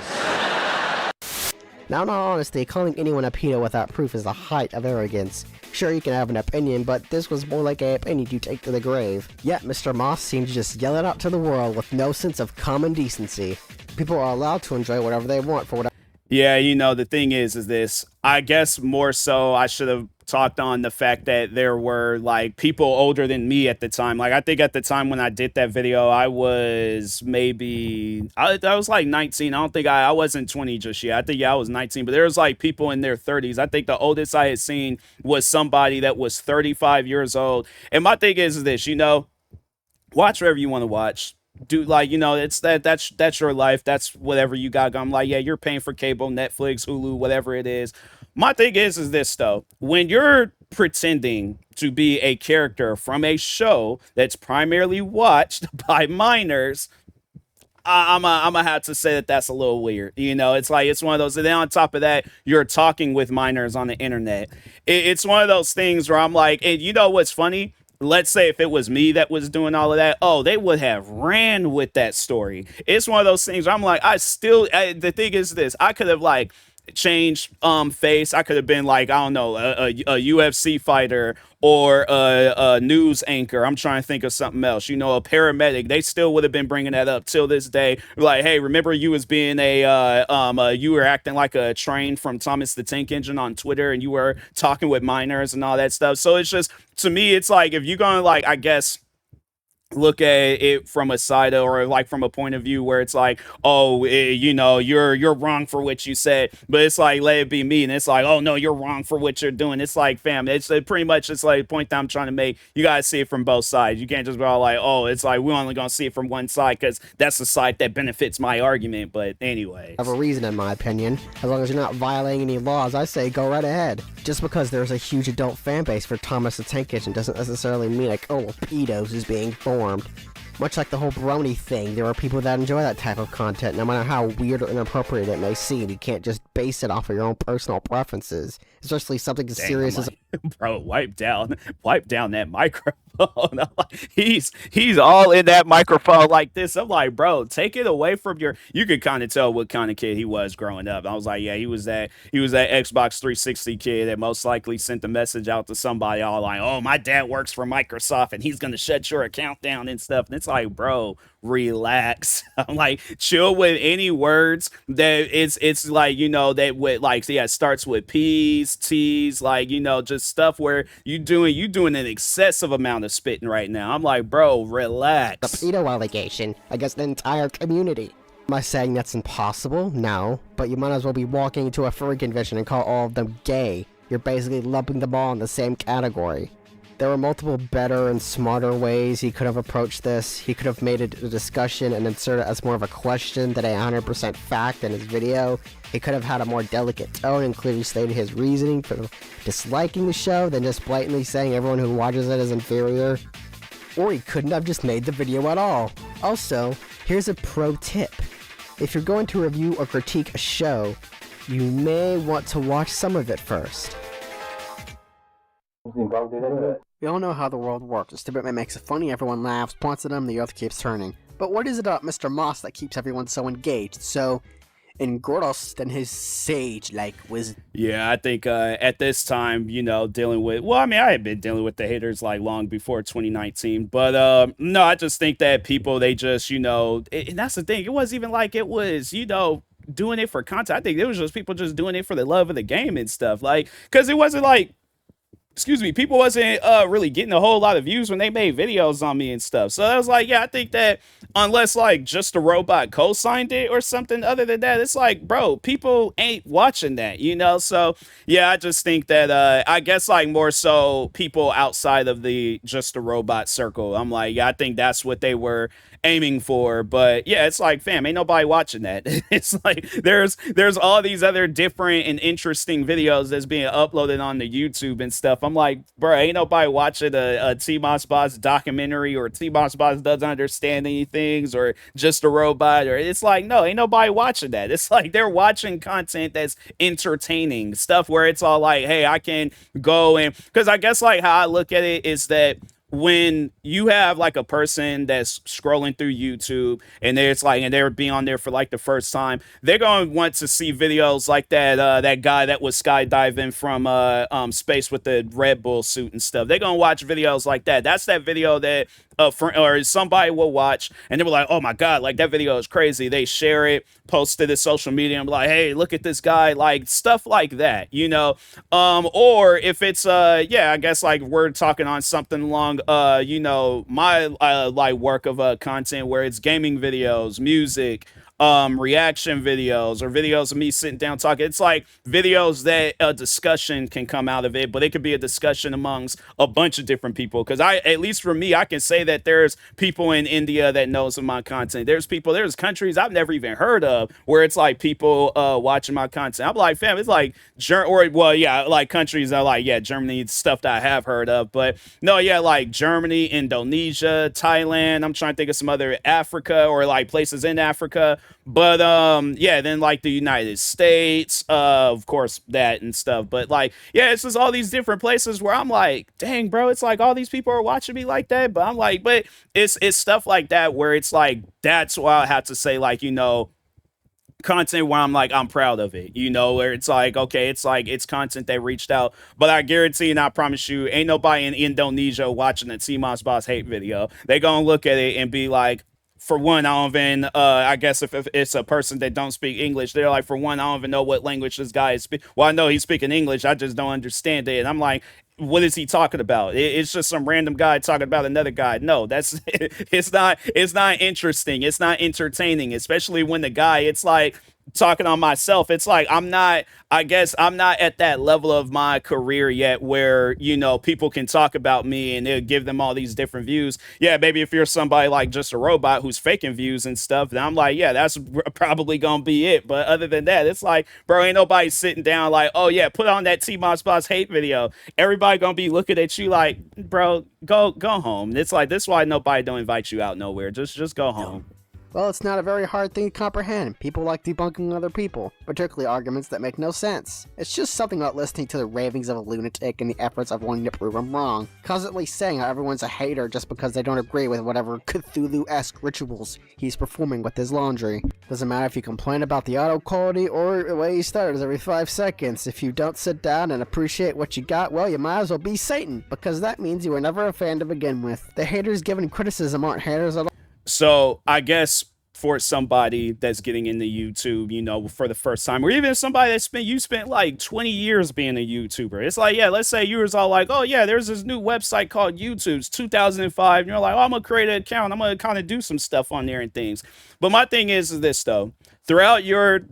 Now, in all honesty, calling anyone a pedo without proof is the height of arrogance. Sure, you can have an opinion, but this was more like an opinion you take to the grave. Yet, Mr. Moss seemed to just yell it out to the world with no sense of common decency. People are allowed to enjoy whatever they want for whatever. Yeah, the thing is this, I guess more so I should have talked on the fact that there were like people older than me at the time. Like, I think at the time when I did that video, I was I was like 19. I don't think I wasn't 20 just yet. I think, yeah, I was 19, but there was like people in their 30s. I think the oldest I had seen was somebody that was 35 years old. And my thing is this, watch whatever you want to watch. Do like, it's that's your life. That's whatever you got. I'm like, yeah, you're paying for cable, Netflix, Hulu, whatever it is. My thing is this though, when you're pretending to be a character from a show that's primarily watched by minors, I'm gonna have to say that that's a little weird. It's like, it's one of those, and then on top of that, you're talking with minors on the internet. It's one of those things where I'm like, and you know what's funny? Let's say if it was me that was doing all of that, oh, they would have ran with that story. It's one of those things where I'm like, the thing is this, I could have like changed face. I could have been like, I don't know, a UFC fighter or a news anchor. I'm trying to think of something else. A paramedic. They still would have been bringing that up till this day. Like, hey, remember you as being you were acting like a train from Thomas the Tank Engine on Twitter, and you were talking with minors and all that stuff. So it's just, to me, it's like, if you're gonna, like, I guess, look at it from a side or like from a point of view where it's like, oh, you know, you're wrong for what you said, but it's like, let it be me, and it's like, oh no, you're wrong for what you're doing. It's like, fam, it's pretty much, it's like a point that I'm trying to make. You gotta see it from both sides. You can't just be all like, oh, it's like we're only gonna see it from one side because that's the side that benefits my argument. But anyway, Have a reason, in my opinion. As long as you're not violating any laws, I say go right ahead. Just because there's a huge adult fan base for Thomas the Tank Kitchen doesn't necessarily mean like, oh, pedos is being formed. Much like the whole brony thing, there are people that enjoy that type of content, no matter how weird or inappropriate it may seem. You can't just base it off of your own personal preferences, especially something as serious as... Bro, wipe down that microphone. he's all in that microphone like this. I'm like, bro, take it away from your... You could kind of tell what kind of kid he was growing up. I was like, yeah, he was that Xbox 360 kid that most likely sent the message out to somebody all like, oh, my dad works for Microsoft and he's gonna shut your account down and stuff. And it's like, bro, relax. I'm like, chill with any words that it's like, you know, that with like, yeah, it starts with P's, T's, like, you know, just stuff where you doing an excessive amount of spitting right now. I'm like, bro, relax. The pedo allegation against the entire community. Am I saying that's impossible? No, but you might as well be walking into a furry convention and call all of them gay. You're basically lumping them all in the same category. There were multiple better and smarter ways he could have approached this. He could have made it a discussion and inserted it as more of a question than a 100% fact in his video. He could have had a more delicate tone and clearly stated his reasoning for disliking the show than just blatantly saying everyone who watches it is inferior. Or he couldn't have just made the video at all. Also, here's a pro tip. If you're going to review or critique a show, you may want to watch some of it first. We all know how the world works. A stupid man makes it funny, everyone laughs, points at him, the earth keeps turning. But what is it about Mr. Moss that keeps everyone so engaged, so engrossed in his sage-like wisdom? Yeah, I think at this time, you know, dealing with... Well, I mean, I had been dealing with the haters, like, long before 2019. But, no, I just think that people, they just, you know... And that's the thing. It wasn't even like it was, you know, doing it for content. I think it was just people just doing it for the love of the game and stuff. Like, because it wasn't like... Excuse me, people wasn't really getting a whole lot of views when they made videos on me and stuff. So I was like, yeah, I think that unless like Just a Robot co-signed it or something other than that, it's like, bro, people ain't watching that, you know? So yeah, I just think that I guess like more so people outside of the Just a Robot circle. I'm like, yeah, I think that's what they were aiming for. But yeah, it's like, fam, ain't nobody watching that. It's like there's all these other different and interesting videos that's being uploaded on the YouTube and stuff. I'm like, bro, ain't nobody watching a TMossBoss documentary or TMossBoss doesn't understand anything or Just a Robot, or it's like, no, ain't nobody watching that. It's like they're watching content that's entertaining stuff where it's all like, hey, I can go and... Because I guess like how I look at it is that when you have like a person that's scrolling through YouTube and it's like, and they're being on there for like the first time, they're going to want to see videos like that guy that was skydiving from space with the Red Bull suit and stuff. They're going to watch videos like that. That's that video that or somebody will watch and they were like, oh my god, like that video is crazy. They share it, post it to social media and be like, hey, look at this guy, like stuff like that, you know. Or if it's yeah, I guess like we're talking on something along you know, my like work of content where it's gaming videos, music, reaction videos, or videos of me sitting down talking. It's like videos that a discussion can come out of it, but it could be a discussion amongst a bunch of different people. Because at least for me, I can say that there's people in India that knows of my content. There's countries I've never even heard of where it's like people watching my content. I'm like, fam, it's like like countries that are like, yeah, Germany, stuff that I have heard of, but no, yeah, like Germany, Indonesia, Thailand. I'm trying to think of some other Africa or like places in Africa. But yeah, then like the United States, of course, that and stuff. But like, yeah, it's just all these different places where I'm like, dang, bro, it's like all these people are watching me like that. But I'm like, but it's stuff like that where it's like, that's why I have to say, like, you know, content where I'm like, I'm proud of it, you know, where it's like, okay, it's like, it's content that reached out, but I guarantee and I promise you, ain't nobody in Indonesia watching a TMossBoss hate video. They gonna look at it and be like, for one, I don't even, I guess if it's a person that don't speak English, they're like, for one, I don't even know what language this guy is speaking. Well, I know he's speaking English, I just don't understand it. And I'm like, what is he talking about? It's just some random guy talking about another guy. No, that's it's not interesting. It's not entertaining, especially when the guy, it's like talking on myself. It's like I guess I'm not at that level of my career yet where, people can talk about me and it'll give them all these different views. Yeah, maybe if you're somebody like just a robot who's faking views and stuff, then I'm like, yeah, that's probably gonna be it. But other than that, it's like, bro, ain't nobody sitting down like, oh yeah, put on that TMossBoss hate video. Everybody gonna be looking at you like, bro, go home. It's like, this is why nobody don't invite you out nowhere. Just go home. Well, it's not a very hard thing to comprehend. People like debunking other people, particularly arguments that make no sense. It's just something about listening to the ravings of a lunatic and the efforts of wanting to prove him wrong. Constantly saying how everyone's a hater just because they don't agree with whatever Cthulhu-esque rituals he's performing with his laundry. Doesn't matter if you complain about the auto quality or the way he stutters every 5 seconds. If you don't sit down and appreciate what you got, well, you might as well be Satan, because that means you were never a fan to begin with. The haters given criticism aren't haters at all. So I guess for somebody that's getting into YouTube, for the first time, or even somebody you spent like 20 years being a YouTuber. It's like, yeah, let's say you was all like, oh yeah, there's this new website called YouTube. It's 2005. And you're like, oh, I'm gonna create an account. I'm gonna kind of do some stuff on there and things. But my thing is this though, throughout your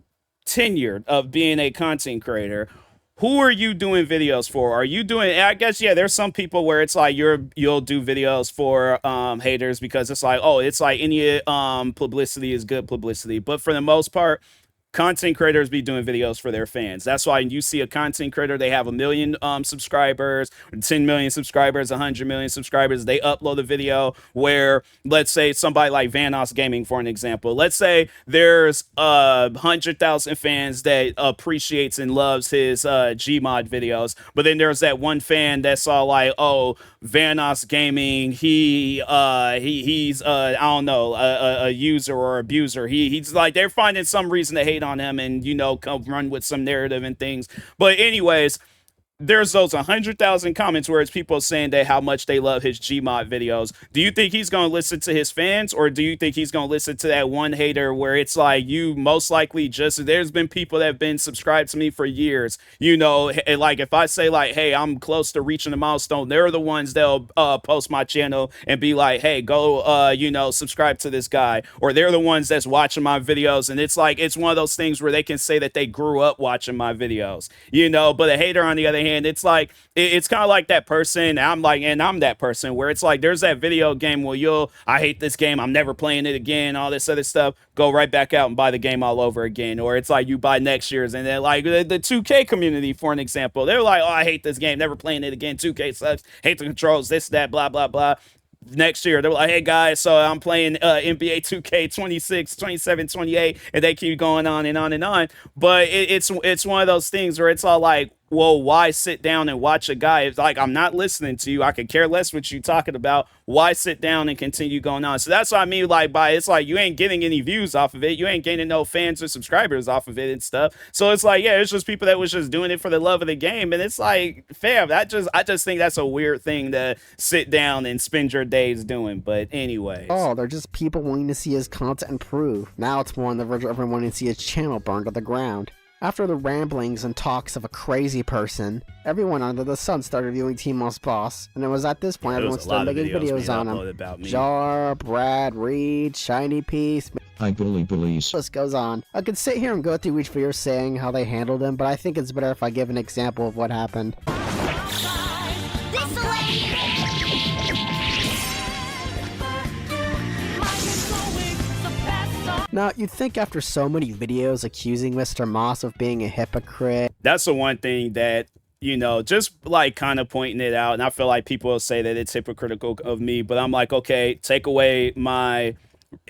tenure of being a content creator, who are you doing videos for? Are you doing, I guess, yeah, there's some people where it's like you'll do videos for haters because it's like, oh, it's like any publicity is good publicity. But for the most part, content creators be doing videos for their fans. That's why you see a content creator, they have 1 million subscribers, 10 million subscribers, 100 million subscribers. They upload a video where, let's say somebody like Vanoss Gaming, for an example, let's say there's 100,000 fans that appreciates and loves his Gmod videos, but then there's that one fan that's all like, oh, Vanoss Gaming, he's I don't know, a user or abuser. He's like, they're finding some reason to hate on him and come run with some narrative and things. But anyways, there's those 100,000 comments where it's people saying that how much they love his Gmod videos. Do you think he's going to listen to his fans, or do you think he's going to listen to that one hater where it's like, you most likely there's been people that have been subscribed to me for years, like if I say like, hey, I'm close to reaching a milestone, they're the ones that'll post my channel and be like, hey, go, subscribe to this guy, or they're the ones that's watching my videos. And it's like, it's one of those things where they can say that they grew up watching my videos, but a hater on the other hand, it's like, it's kind of like that person. I'm that person where it's like, there's that video game where I hate this game, I'm never playing it again, all this other stuff, go right back out and buy the game all over again. Or it's like you buy next year's, and then like the 2K community, for an example, they're like, oh, I hate this game, never playing it again, 2K sucks, hate the controls, this, that, blah, blah, blah. Next year, they're like, hey guys, so I'm playing NBA 2K 26, 27, 28, and they keep going on and on and on. But it's one of those things where it's all like, well, why sit down and watch a guy? It's like, I'm not listening to you. I could care less what you talking about. Why sit down and continue going on? So that's what I mean, like, it's like, you ain't getting any views off of it. You ain't gaining no fans or subscribers off of it and stuff. So it's like, yeah, it's just people that was just doing it for the love of the game. And it's like, fam, I just think that's a weird thing to sit down and spend your days doing. But anyways. Oh, they're just people wanting to see his content improve. Now it's more on the verge of everyone wanting to see his channel burned to the ground. After the ramblings and talks of a crazy person, everyone under the sun started viewing TMossBoss, and it was at this point everyone started making videos on him. Jar, Brad, Reed, Shiny Piece. I bully bullies. List goes on. I could sit here and go through each video saying how they handled him, but I think it's better if I give an example of what happened. Now, you'd think after so many videos accusing Mr. Moss of being a hypocrite. That's the one thing that, just like kind of pointing it out. And I feel like people will say that it's hypocritical of me, but I'm like, okay, take away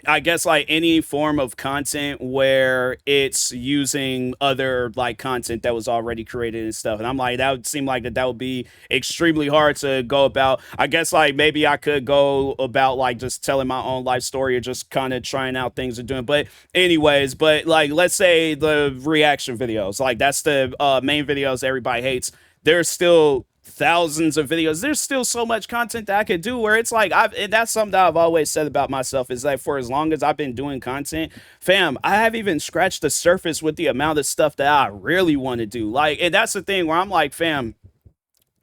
I guess like any form of content where it's using other like content that was already created and stuff. And I'm like, that would seem like that would be extremely hard to go about. I guess like maybe I could go about like just telling my own life story or just kind of trying out things and doing. But anyways, but like, let's say the reaction videos, like that's the main videos everybody hates. There's still thousands of videos. There's still so much content that I could do where it's like, and that's something that I've always said about myself is that for as long as I've been doing content, fam, I haven't even scratched the surface with the amount of stuff that I really want to do. Like, and that's the thing where I'm like, fam,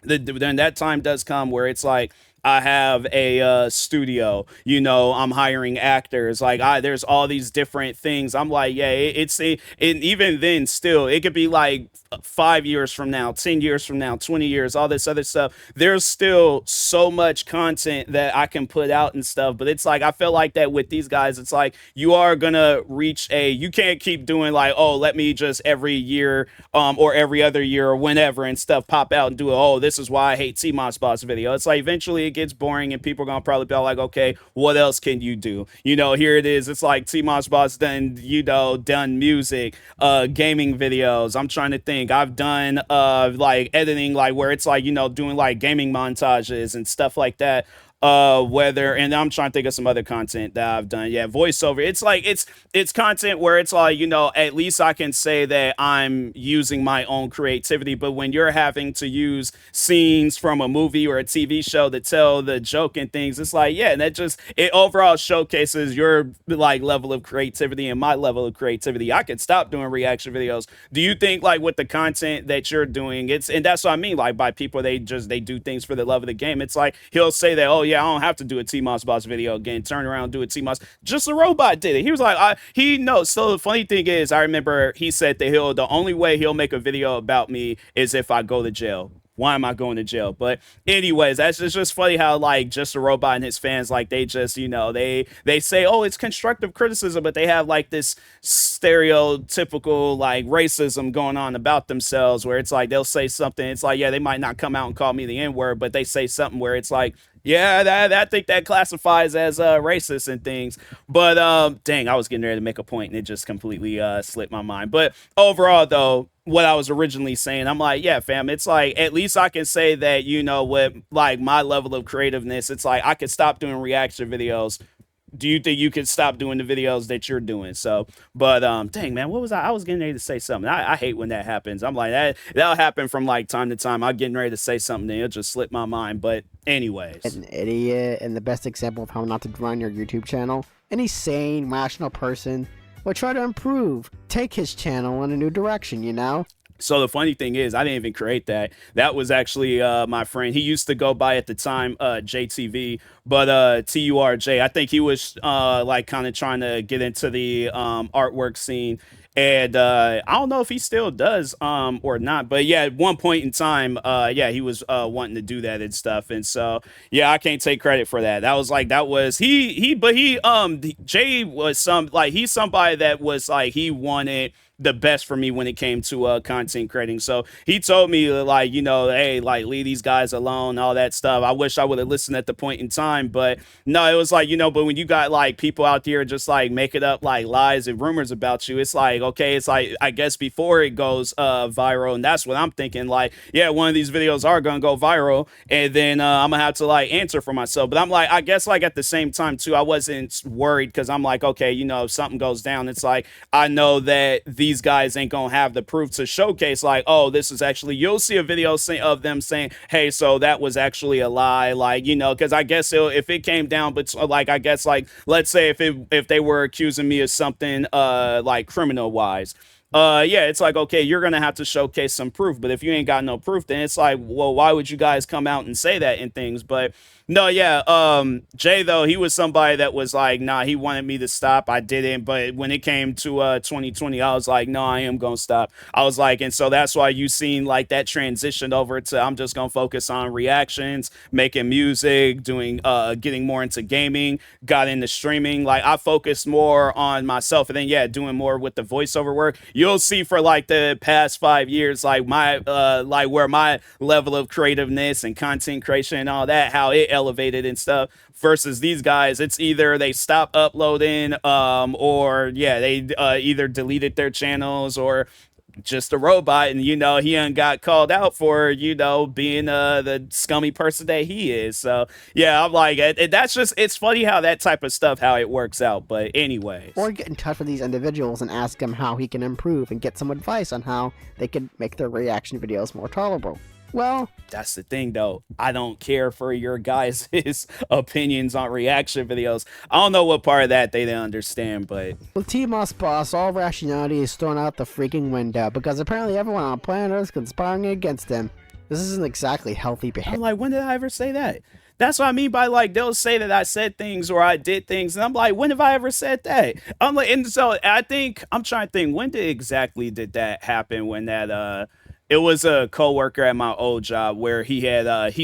then that time does come where it's like I have a studio, you know, I'm hiring actors, like there's all these different things. I'm like, yeah, and even then still, it could be like 5 years from now, 10 years from now, 20 years, all this other stuff. There's still so much content that I can put out and stuff. But it's like, I feel like that with these guys, it's like you are gonna reach you can't keep doing like, oh, let me just every year or every other year or whenever and stuff pop out and do it. Oh, this is why I hate TMossBoss video. It's like eventually it gets boring and people are gonna probably be like, okay, what else can you do? You know, here it is. It's like TMossBoss done music, gaming videos. I'm trying to think. I've done like editing, like where it's like, you know, doing like gaming montages and stuff like that. And I'm trying to think of some other content that I've done. Yeah, voiceover. It's like it's content where it's like, you know, at least I can say that I'm using my own creativity. But when you're having to use scenes from a movie or a TV show to tell the joke and things, it's like, yeah, and it overall showcases your like level of creativity and my level of creativity. I could stop doing reaction videos. Do you think like with the content that you're doing, and that's what I mean, like by people, they do things for the love of the game. It's like he'll say that, oh yeah, I don't have to do a TMossBoss video again. Turn around and do a TMoss. Just a robot did it. He was like, he knows. So the funny thing is, I remember he said that the only way he'll make a video about me is if I go to jail. Why am I going to jail? But anyways, that's just funny how like Just a Robot and his fans, like they just, you know, they say, oh, it's constructive criticism, but they have like this stereotypical like racism going on about themselves where it's like they'll say something. It's like, yeah, they might not come out and call me the N-word, but they say something where it's like, yeah, I think that classifies as racist and things. But dang, I was getting ready to make a point and it just completely slipped my mind. But overall, though, what I was originally saying, I'm like, yeah, fam, it's like at least I can say that, you know, with like my level of creativeness, it's like I could stop doing reaction videos. Do you think you could stop doing the videos that you're doing? So, but dang, man, what was I was getting ready to say something. I hate when that happens. I'm like, that'll happen from like time to time. I'm getting ready to say something and it'll just slip my mind. But anyways, an idiot, and the best example of how not to run your YouTube channel. Any sane, rational person would try to improve, take his channel in a new direction, you know? So the funny thing is, I didn't even create that. That was actually my friend. He used to go by at the time JTV, but TURJ. I think he was like kind of trying to get into the artwork scene. And I don't know if he still does or not, but yeah, at one point in time, yeah, he was wanting to do that and stuff. And so yeah, I can't take credit for that. That was Jay was he's somebody that was like he wanted the best for me when it came to content creating. So he told me like, you know, hey, like leave these guys alone, all that stuff. I wish I would have listened at the point in time, but no, it was like, you know, but when you got like people out there just like making up like lies and rumors about you, it's like, okay, it's like, I guess before it goes viral, and that's what I'm thinking, like, yeah, one of these videos are gonna go viral, and then I'm gonna have to like answer for myself. But I'm like, I guess like at the same time too, I wasn't worried because I'm like, okay, you know, if something goes down, it's like I know that these guys ain't gonna have the proof to showcase like, oh, this is actually, you'll see a video of them saying, hey, so that was actually a lie, like, you know, because I guess if it came down, but like, I guess like, let's say if they were accusing me of something like criminal wise, yeah, it's like, okay, you're gonna have to showcase some proof, but if you ain't got no proof, then it's like, well, why would you guys come out and say that and things? But no, yeah, Jay though, he was somebody that was like, nah, he wanted me to stop. I didn't, but when it came to 2020, I was like, no, I am gonna stop. I was like, and so that's why you seen like that transition over to I'm just gonna focus on reactions, making music, doing getting more into gaming, got into streaming. Like I focused more on myself, and then yeah, doing more with the voiceover work. You'll see for like the past 5 years, like my like where my level of creativeness and content creation and all that, how it elevated and stuff, versus these guys, it's either they stop uploading or yeah, they either deleted their channels or Just a Robot, and you know he ain't got called out for, you know, being the scummy person that he is. So yeah, I'm like, that's just, it's funny how that type of stuff, how it works out. But anyways, or get in touch with these individuals and ask them how he can improve and get some advice on how they can make their reaction videos more tolerable. Well, that's the thing though. I don't care for your guys' opinions on reaction videos. I don't know what part of that they didn't understand, but with TMossBoss, all rationality is thrown out the freaking window because apparently everyone on planet Earth is conspiring against him. This isn't exactly healthy behavior. I'm like, when did I ever say that? That's what I mean by like they'll say that I said things or I did things, and I'm like, when have I ever said that? I'm like, and so I think I'm trying to think when did that happen? When that it was a coworker at my old job where he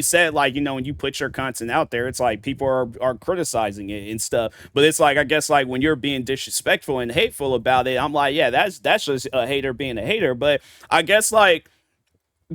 said like, you know, when you put your content out there, it's like people are criticizing it and stuff. But it's like I guess like when you're being disrespectful and hateful about it, I'm like, yeah, that's just a hater being a hater. But I guess like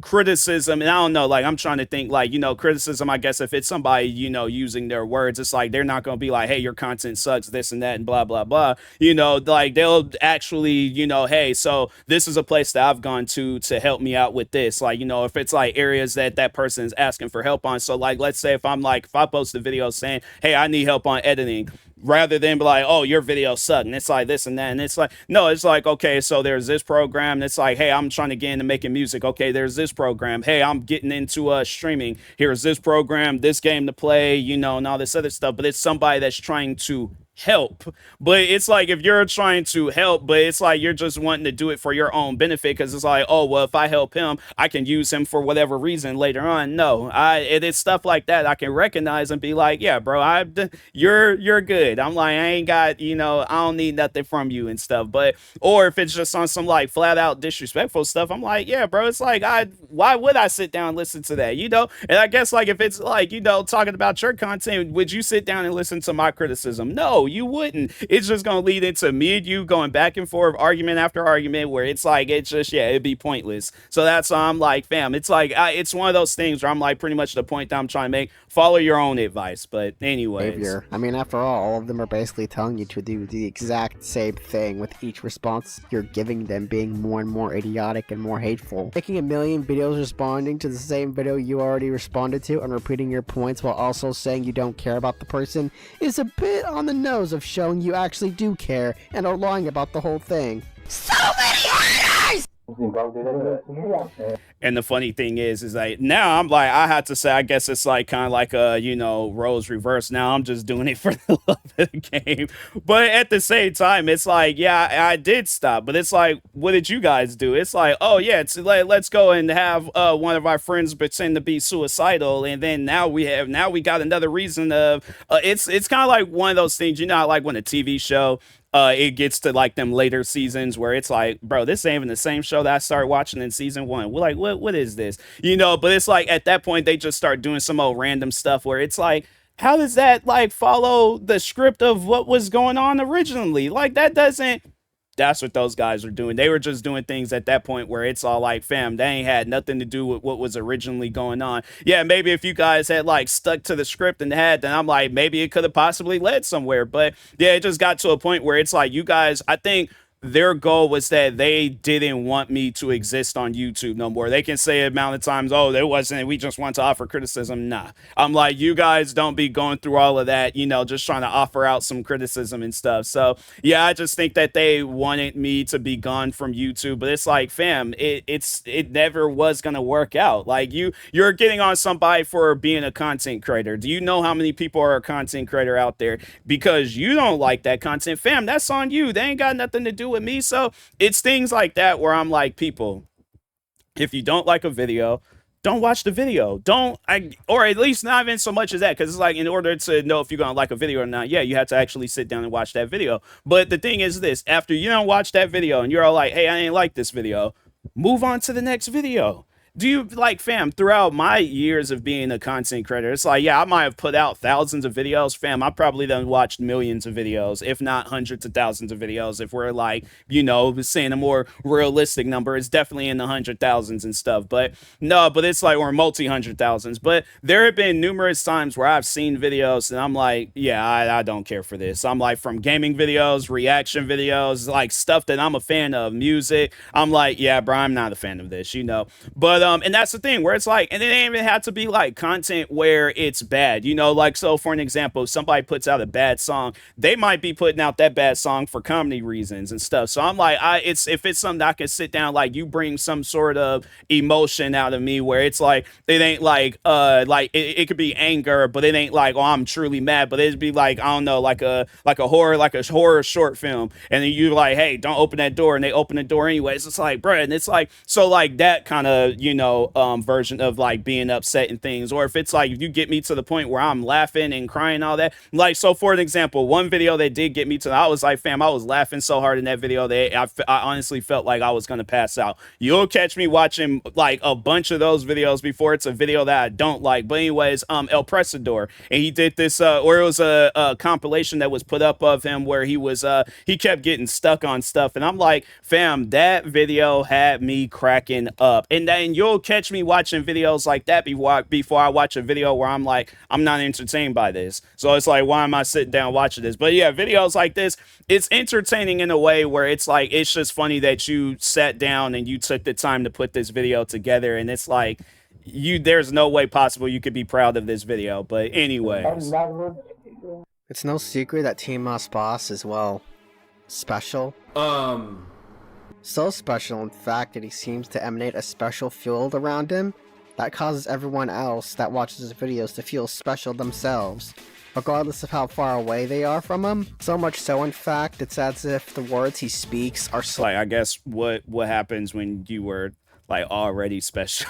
criticism, and I don't know, like I'm trying to think like, you know, criticism, I guess if it's somebody, you know, using their words, it's like they're not going to be like, hey, your content sucks, this and that and blah blah blah, you know, like they'll actually, you know, hey, so this is a place that I've gone to help me out with this, like, you know, if it's like areas that person is asking for help on. So like let's say if I post a video saying, hey, I need help on editing, rather than be like, oh, your video sucked, and it's like this and that, and it's like, no, it's like, okay, so there's this program, and it's like, hey, I'm trying to get into making music, okay, there's this program, hey, I'm getting into streaming, here's this program, this game to play, you know, and all this other stuff. But it's somebody that's trying to help. But it's like if you're trying to help, but it's like you're just wanting to do it for your own benefit, because it's like, oh, well, if I help him, I can use him for whatever reason later on. No, it's stuff like that I can recognize and be like, yeah, bro, you're good. I'm like, I ain't got, you know, I don't need nothing from you and stuff. But or if it's just on some like flat out disrespectful stuff, I'm like, yeah, bro, it's like why would I sit down and listen to that, you know? And I guess like if it's like, you know, talking about your content, would you sit down and listen to my criticism? No, you wouldn't. It's just gonna lead into me and you going back and forth, argument after argument, where it's like, it's just, yeah, it'd be pointless. So that's why I'm like, fam, it's like it's one of those things where I'm like, pretty much the point that I'm trying to make, follow your own advice. But anyways, I mean, after all of them are basically telling you to do the exact same thing, with each response you're giving them being more and more idiotic and more hateful. Making a million videos responding to the same video you already responded to and repeating your points while also saying you don't care about the person is a bit on the nose of showing you actually do care and are lying about the whole thing. So many haters! And the funny thing is like now I'm like, I had to say, I guess it's like kind of like a, you know, roles reverse. Now I'm just doing it for the love of the game. But at the same time, it's like, yeah, I did stop. But it's like, what did you guys do? It's like, oh yeah, it's like, let's go and have one of our friends pretend to be suicidal, and then now we got another reason of it's kind of like one of those things, you know, like when a TV show it gets to like them later seasons where it's like, bro, this ain't even the same show that I started watching in season 1. We're like, what is this? You know, but it's like at that point they just start doing some old random stuff where it's like, how does that like follow the script of what was going on originally? Like that doesn't. That's what those guys are doing. They were just doing things at that point where it's all like, fam, they ain't had nothing to do with what was originally going on. Yeah, maybe if you guys had like stuck to the script and then I'm like, maybe it could have possibly led somewhere. But yeah, it just got to a point where it's like, you guys, I think their goal was that they didn't want me to exist on YouTube no more. They can say a amount of times, oh, there wasn't, we just want to offer criticism. Nah, I'm like, you guys don't be going through all of that, you know, just trying to offer out some criticism and stuff. So yeah, I just think that they wanted me to be gone from YouTube. But it's like, fam, it never was gonna work out. Like you're getting on somebody for being a content creator. Do you know how many people are a content creator out there? Because you don't like that content, fam, that's on you. They ain't got nothing to do with me. So it's things like that where I'm like, people, if you don't like a video, don't watch the video. Or at least not even so much as that, because it's like, in order to know if you're gonna like a video or not, yeah, you have to actually sit down and watch that video. But the thing is this, after you don't watch that video and you're all like, hey, I ain't like this video, move on to the next video. Do you, like, fam, throughout my years of being a content creator, it's like, yeah, I might have put out thousands of videos, fam, I probably done watched millions of videos, if not hundreds of thousands of videos. If we're like, you know, saying a more realistic number, it's definitely in the 100,000s and stuff. But no, but it's like, or multi-hundred thousands. But there have been numerous times where I've seen videos and I'm like, yeah, I don't care for this. I'm like, from gaming videos, reaction videos, like stuff that I'm a fan of, music, I'm like, yeah, bro, I'm not a fan of this, you know. But and that's the thing where it's like, and it ain't even have to be like content where it's bad, you know, like, so for an example, if somebody puts out a bad song, they might be putting out that bad song for comedy reasons and stuff. So I'm like, if it's something I can sit down, like you bring some sort of emotion out of me where it's like, it ain't like it could be anger, but it ain't like, oh, I'm truly mad, but it'd be like, I don't know, like a horror short film, and then you're like, hey, don't open that door, and they open the door anyways. It's like, bro, and it's like, so like that kind of, you version of like being upset and things, or if it's like if you get me to the point where I'm laughing and crying, all that. Like, so for an example, one video that did get me to, I was like, fam, I was laughing so hard in that video that I honestly felt like I was gonna pass out. You'll catch me watching like a bunch of those videos before it's a video that I don't like. But anyways, El Presador, and he did this, or it was a compilation that was put up of him where he kept getting stuck on stuff, and I'm like, fam, that video had me cracking up. And then you'll catch me watching videos like that before I watch a video where I'm like, I'm not entertained by this. So it's like, why am I sitting down watching this? But yeah, videos like this, it's entertaining in a way where it's like, it's just funny that you sat down and you took the time to put this video together, and it's like, there's no way possible you could be proud of this video. But anyways, it's no secret that TMossBoss is, well, special. So special, in fact, that he seems to emanate a special field around him that causes everyone else that watches his videos to feel special themselves, regardless of how far away they are from him. So much so, in fact, it's as if the words he speaks are like, I guess what happens when you were like already special,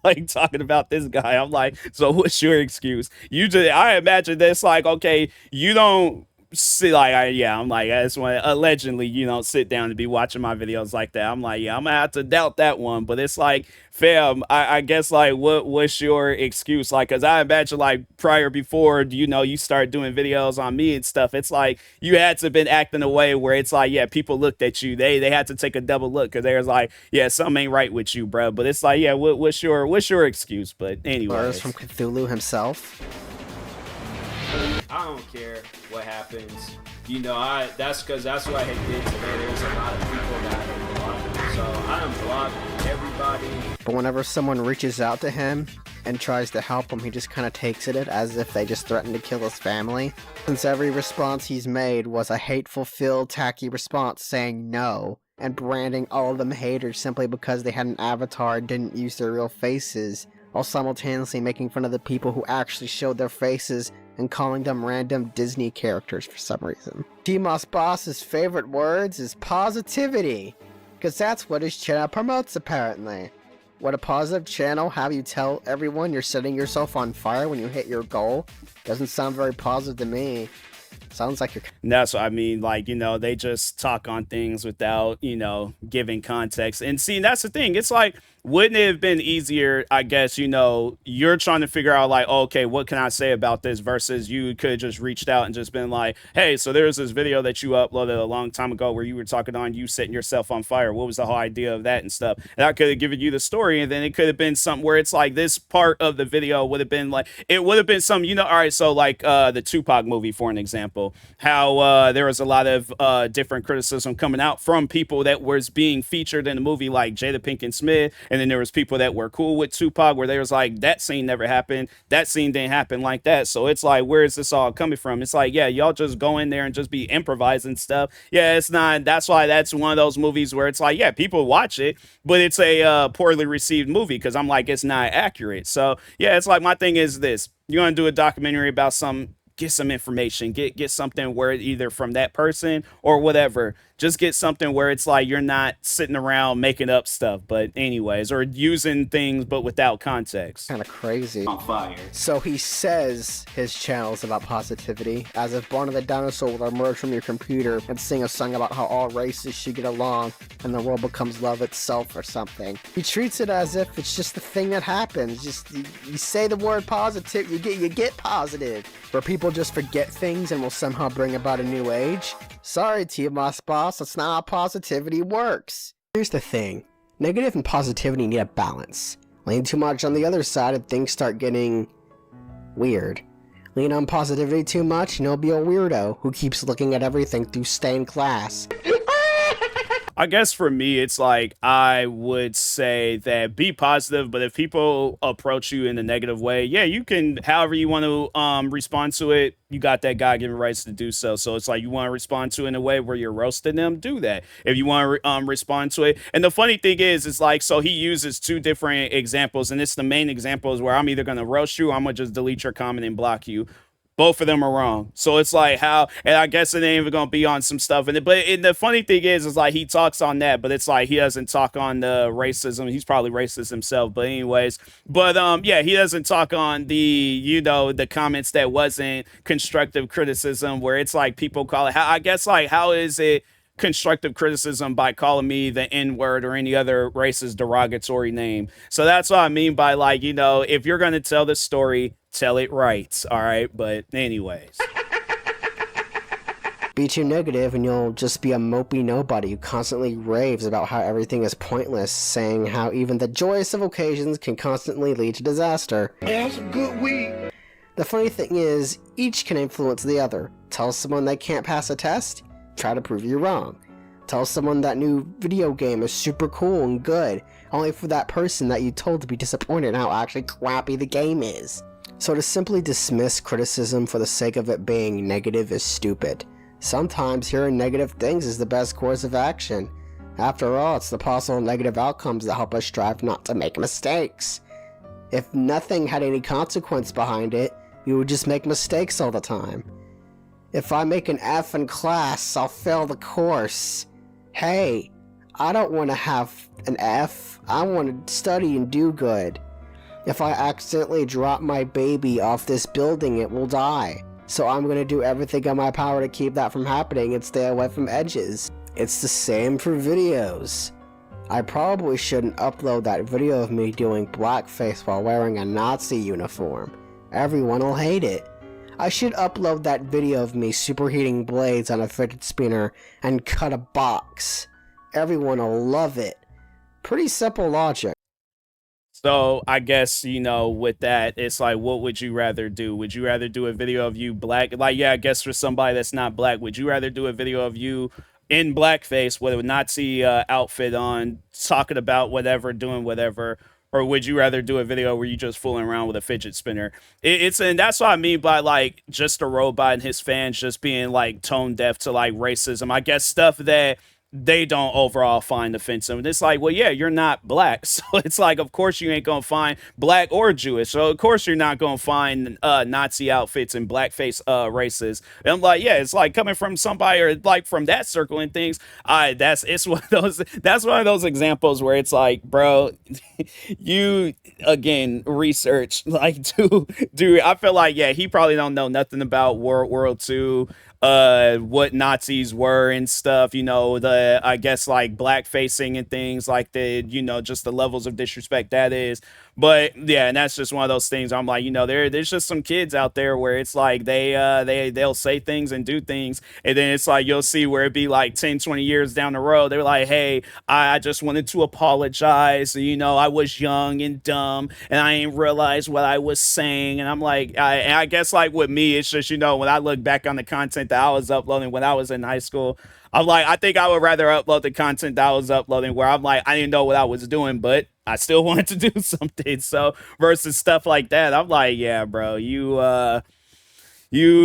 like talking about this guy. I'm like, so what's your excuse? I imagine this like, okay, you don't see, like, I'm like, that's when allegedly you don't sit down to be watching my videos like that. I'm like, yeah, I'm gonna have to doubt that one. But it's like, fam, I guess like, what's your excuse? Like, cause I imagine like before you start doing videos on me and stuff, it's like you had to have been acting a way where it's like, yeah, people looked at you, they had to take a double look, because they was like, yeah, something ain't right with you, bro. But it's like, yeah, what's your excuse? But anyway, from Cthulhu himself. I don't care what happens. That's what I had did today. There's a lot of people that I blocked. So I unblocked everybody. But whenever someone reaches out to him and tries to help him, he just kind of takes it as if they just threatened to kill his family. Since every response he's made was a hateful-filled, tacky response saying no, and branding all of them haters simply because they had an avatar and didn't use their real faces, while simultaneously making fun of the people who actually showed their faces and calling them random Disney characters for some reason. TMossBoss's favorite words is positivity, because that's what his channel promotes apparently. Would a positive channel have you tell everyone you're setting yourself on fire when you hit your goal? Doesn't sound very positive to me. Sounds like you're... That's what I mean, like, they just talk on things without, giving context. And see, that's the thing. It's like, wouldn't it have been easier, I guess, you're trying to figure out like, okay, what can I say about this, versus you could have just reached out and just been like, hey, so there's this video that you uploaded a long time ago where you were talking on you setting yourself on fire. What was the whole idea of that and stuff? And I could have given you the story, and then it could have been something where it's like this part of the video would have been like, it would have been some, all right, so like the Tupac movie, for an example, how there was a lot of different criticism coming out from people that was being featured in the movie, like Jada Pinkett Smith. And then there was people that were cool with Tupac, where they was like, that scene never happened. That scene didn't happen like that. So it's like, where is this all coming from? It's like, yeah, y'all just go in there and just be improvising stuff. Yeah, it's not. That's why that's one of those movies where it's like, yeah, people watch it, but it's a poorly received movie because I'm like, it's not accurate. So yeah, it's like, my thing is this: you want to do a documentary about something, get some information, get something where either from that person or whatever, just get something where it's like you're not sitting around making up stuff, but anyways, or using things but without context. Kind of crazy. On fire. So he says his channel is about positivity, as if Barney the dinosaur will emerge from your computer and sing a song about how all races should get along and the world becomes love itself or something. He treats it as if it's just the thing that happens. Just you say the word positive, you get positive. Where people just forget things and will somehow bring about a new age. Sorry, TMossBoss, that's not how positivity works. Here's the thing. Negative and positivity need a balance. Lean too much on the other side and things start getting weird. Lean on positivity too much and you'll be a weirdo who keeps looking at everything through stained glass. I guess for me, it's like, I would say that be positive, but if people approach you in a negative way, yeah, you can, however you want to respond to it, you got that God-given rights to do so. So it's like, you want to respond to it in a way where you're roasting them, do that. If you want to respond to it. And the funny thing is, it's like, so he uses two different examples, and it's the main examples where I'm either going to roast you or I'm going to just delete your comment and block you. Both of them are wrong. So it's like how, and I guess it ain't even gonna be on some stuff in it. But the funny thing is like he talks on that, but it's like he doesn't talk on the racism. He's probably racist himself. But anyways, yeah, he doesn't talk on the comments that wasn't constructive criticism, where it's like people call it. I guess like how is it constructive criticism by calling me the N-word or any other racist derogatory name? So that's what I mean by like, if you're gonna tell the story, tell it right. All right. But anyways. Be too negative and you'll just be a mopey nobody who constantly raves about how everything is pointless, saying how even the joyous of occasions can constantly lead to disaster. Yeah, some good weed. The funny thing is, each can influence the other. Tell someone they can't pass a test, try to prove you wrong. Tell someone that new video game is super cool and good, only for that person that you told to be disappointed in how actually crappy the game is. So to simply dismiss criticism for the sake of it being negative is stupid. Sometimes hearing negative things is the best course of action. After all, it's the possible negative outcomes that help us strive not to make mistakes. If nothing had any consequence behind it, we would just make mistakes all the time. If I make an F in class, I'll fail the course. Hey, I don't want to have an F. I want to study and do good. If I accidentally drop my baby off this building, it will die. So I'm going to do everything in my power to keep that from happening and stay away from edges. It's the same for videos. I probably shouldn't upload that video of me doing blackface while wearing a Nazi uniform. Everyone will hate it. I should upload that video of me superheating blades on a fidget spinner and cut a box. Everyone will love it. Pretty simple logic. So I guess, with that, it's like, what would you rather do? Would you rather do a video of you black? Like, yeah, I guess for somebody that's not black, would you rather do a video of you in blackface with a Nazi outfit on, talking about whatever, doing whatever? Or would you rather do a video where you just fooling around with a fidget spinner? And that's what I mean by like just a robot and his fans just being like tone deaf to like racism. I guess stuff that they don't overall find offensive. And it's like, well, yeah, you're not black. So it's like, of course you ain't going to find black or Jewish. So of course you're not going to find Nazi outfits and blackface races. And I'm like, yeah, it's like coming from somebody or like from that circle and things. That's one of those examples where it's like, bro, you again, research, like do I feel like, yeah, he probably don't know nothing about World War II, what Nazis were and stuff, I guess like blackfacing and things like the, just the levels of disrespect that is. But yeah, and that's just one of those things I'm like, there's just some kids out there where it's like they'll say things and do things, and then it's like you'll see where it be like 10-20 years down the road, they're like, hey, I just wanted to apologize, I was young and dumb and I didn't realize what I was saying. And I'm like, I guess like with me, it's just, when I look back on the content that I was uploading when I was in high school, I'm like, I think I would rather upload the content that I was uploading where I'm like, I didn't know what I was doing, but I still wanted to do something. So versus stuff like that, I'm like, yeah, bro, you're one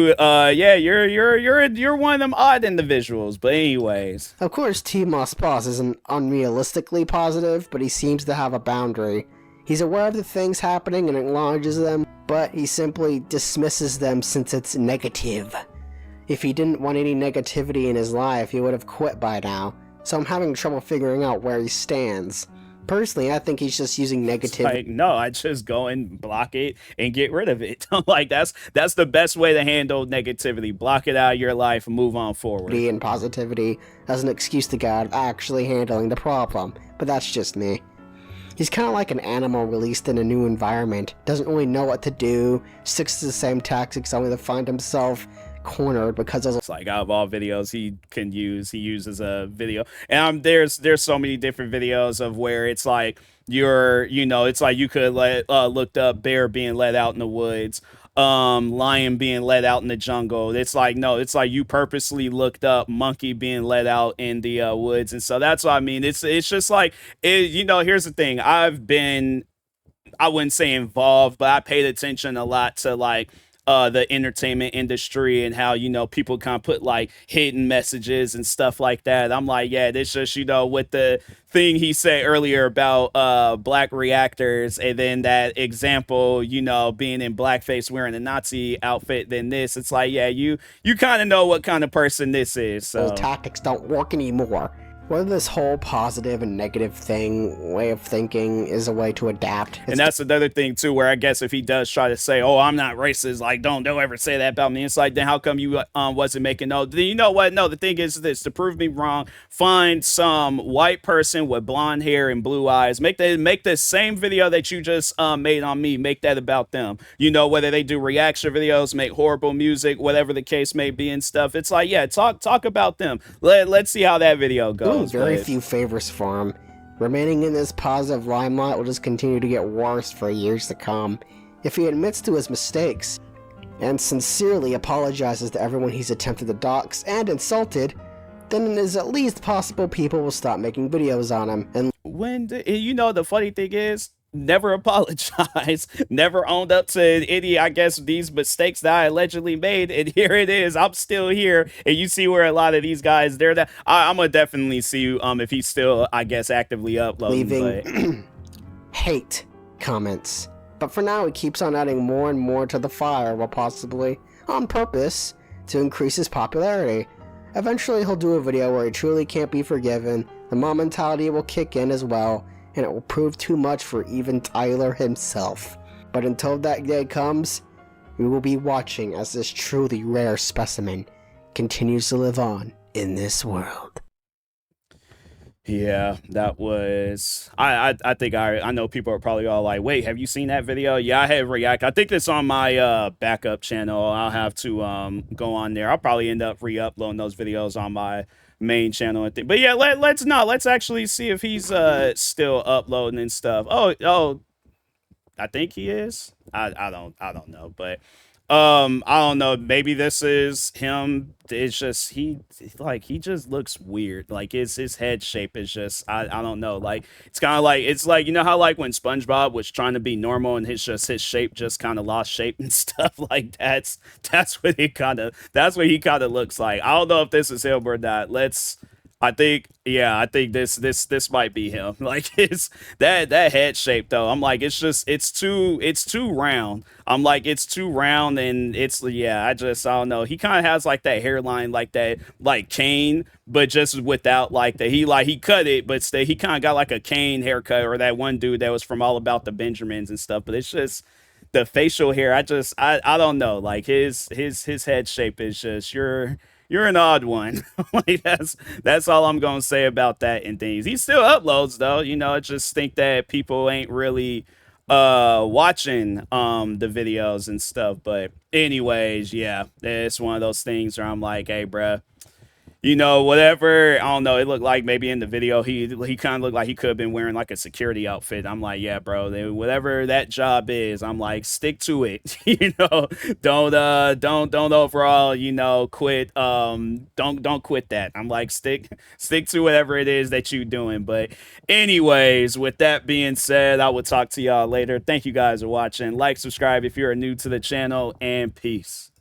of them odd individuals. But anyways, of course, TMossBoss isn't unrealistically positive, but he seems to have a boundary. He's aware of the things happening and acknowledges them, but he simply dismisses them since it's negative. If he didn't want any negativity in his life, he would have quit by now. So I'm having trouble figuring out where he stands. Personally, I think he's just using negativity. Like, no, I just go and block it and get rid of it. Like, that's the best way to handle negativity. Block it out of your life and move on forward. And positivity as an excuse to God of actually handling the problem. But that's just me. He's kind of like an animal released in a new environment. Doesn't really know what to do. Sticks to the same tactics only to find himself cornered because it's like out of all videos he uses a video, and there's so many different videos of where it's like it's like you could looked up bear being let out in the woods, lion being let out in the jungle. It's like, no, it's like you purposely looked up monkey being let out in the woods. And so that's what I mean. It's just like here's the thing. I wouldn't say involved, but I paid attention a lot to like the entertainment industry and how, you know, people kind of put like hidden messages and stuff like that. I'm like, yeah, this just, you know, with the thing he said earlier about black reactors, and then that example, you know, being in blackface wearing a Nazi outfit, then this, it's like, yeah, you kind of know what kind of person this is. So Old tactics don't work anymore. Whether this whole positive and negative way of thinking is a way to adapt. And that's another thing too, where I guess if he does try to say, "Oh, I'm not racist," like don't ever say that about me. It's like, then how come you wasn't making no? You know what? No, the thing is this: to prove me wrong, find some white person with blonde hair and blue eyes. Make the same video that you just made on me. Make that about them. You know, whether they do reaction videos, make horrible music, whatever the case may be and stuff. It's like, yeah, talk about them. Let's see how that video goes. Very few favors for him. Remaining in this positive limelight will just continue to get worse for years to come. If he admits to his mistakes and sincerely apologizes to everyone he's attempted to dox and insulted, then it is at least possible people will stop making videos on him. And you know, the funny thing is, never apologized, never owned up to any, I guess, these mistakes that I allegedly made, and here it is. I'm still here, and you see where a lot of these guys, they're that. I'm gonna definitely see if he's still, I guess, actively uploading. Leaving hate comments. But for now, he keeps on adding more and more to the fire, while possibly on purpose to increase his popularity. Eventually, he'll do a video where he truly can't be forgiven. The mom mentality will kick in as well, and it will prove too much for even Tyler himself. But until that day comes, we will be watching as this truly rare specimen continues to live on in this world. Yeah, that was. I think I know people are probably all like, wait, have you seen that video? Yeah, I have react. I think it's on my backup channel. I'll have to go on there. I'll probably end up re-uploading those videos on my main channel and but yeah, let's actually see if he's still uploading and stuff. Oh, I think he is. I don't know, but I don't know, maybe this is him. It's just he just looks weird. Like his head shape is just, I don't know, like it's kind of like, it's like, you know how like when SpongeBob was trying to be normal and his shape just kind of lost shape and stuff, like that's what he kind of looks like. I don't know if this is him or not. I think this might be him. Like it's that head shape though. I'm like, it's too round. I'm like, it's too round, and I don't know. He kind of has like that hairline, like that, like Kane, but just without like the, he cut it, but he kind of got like a Kane haircut, or that one dude that was from All About the Benjamins and stuff. But it's just the facial hair. I don't know. Like his head shape is just, you're an odd one. Like that's all I'm gonna say about that and things. He still uploads though, you know. I just think that people ain't really watching the videos and stuff. But anyways, yeah, it's one of those things where I'm like, hey, bruh, you know, whatever. I don't know. It looked like maybe in the video he kind of looked like he could have been wearing like a security outfit. I'm like, yeah, bro. Whatever that job is, I'm like, stick to it. You know, don't overall, you know, quit. Don't quit that. I'm like, stick to whatever it is that you're doing. But anyways, with that being said, I will talk to y'all later. Thank you guys for watching. Like, subscribe if you're new to the channel, and peace.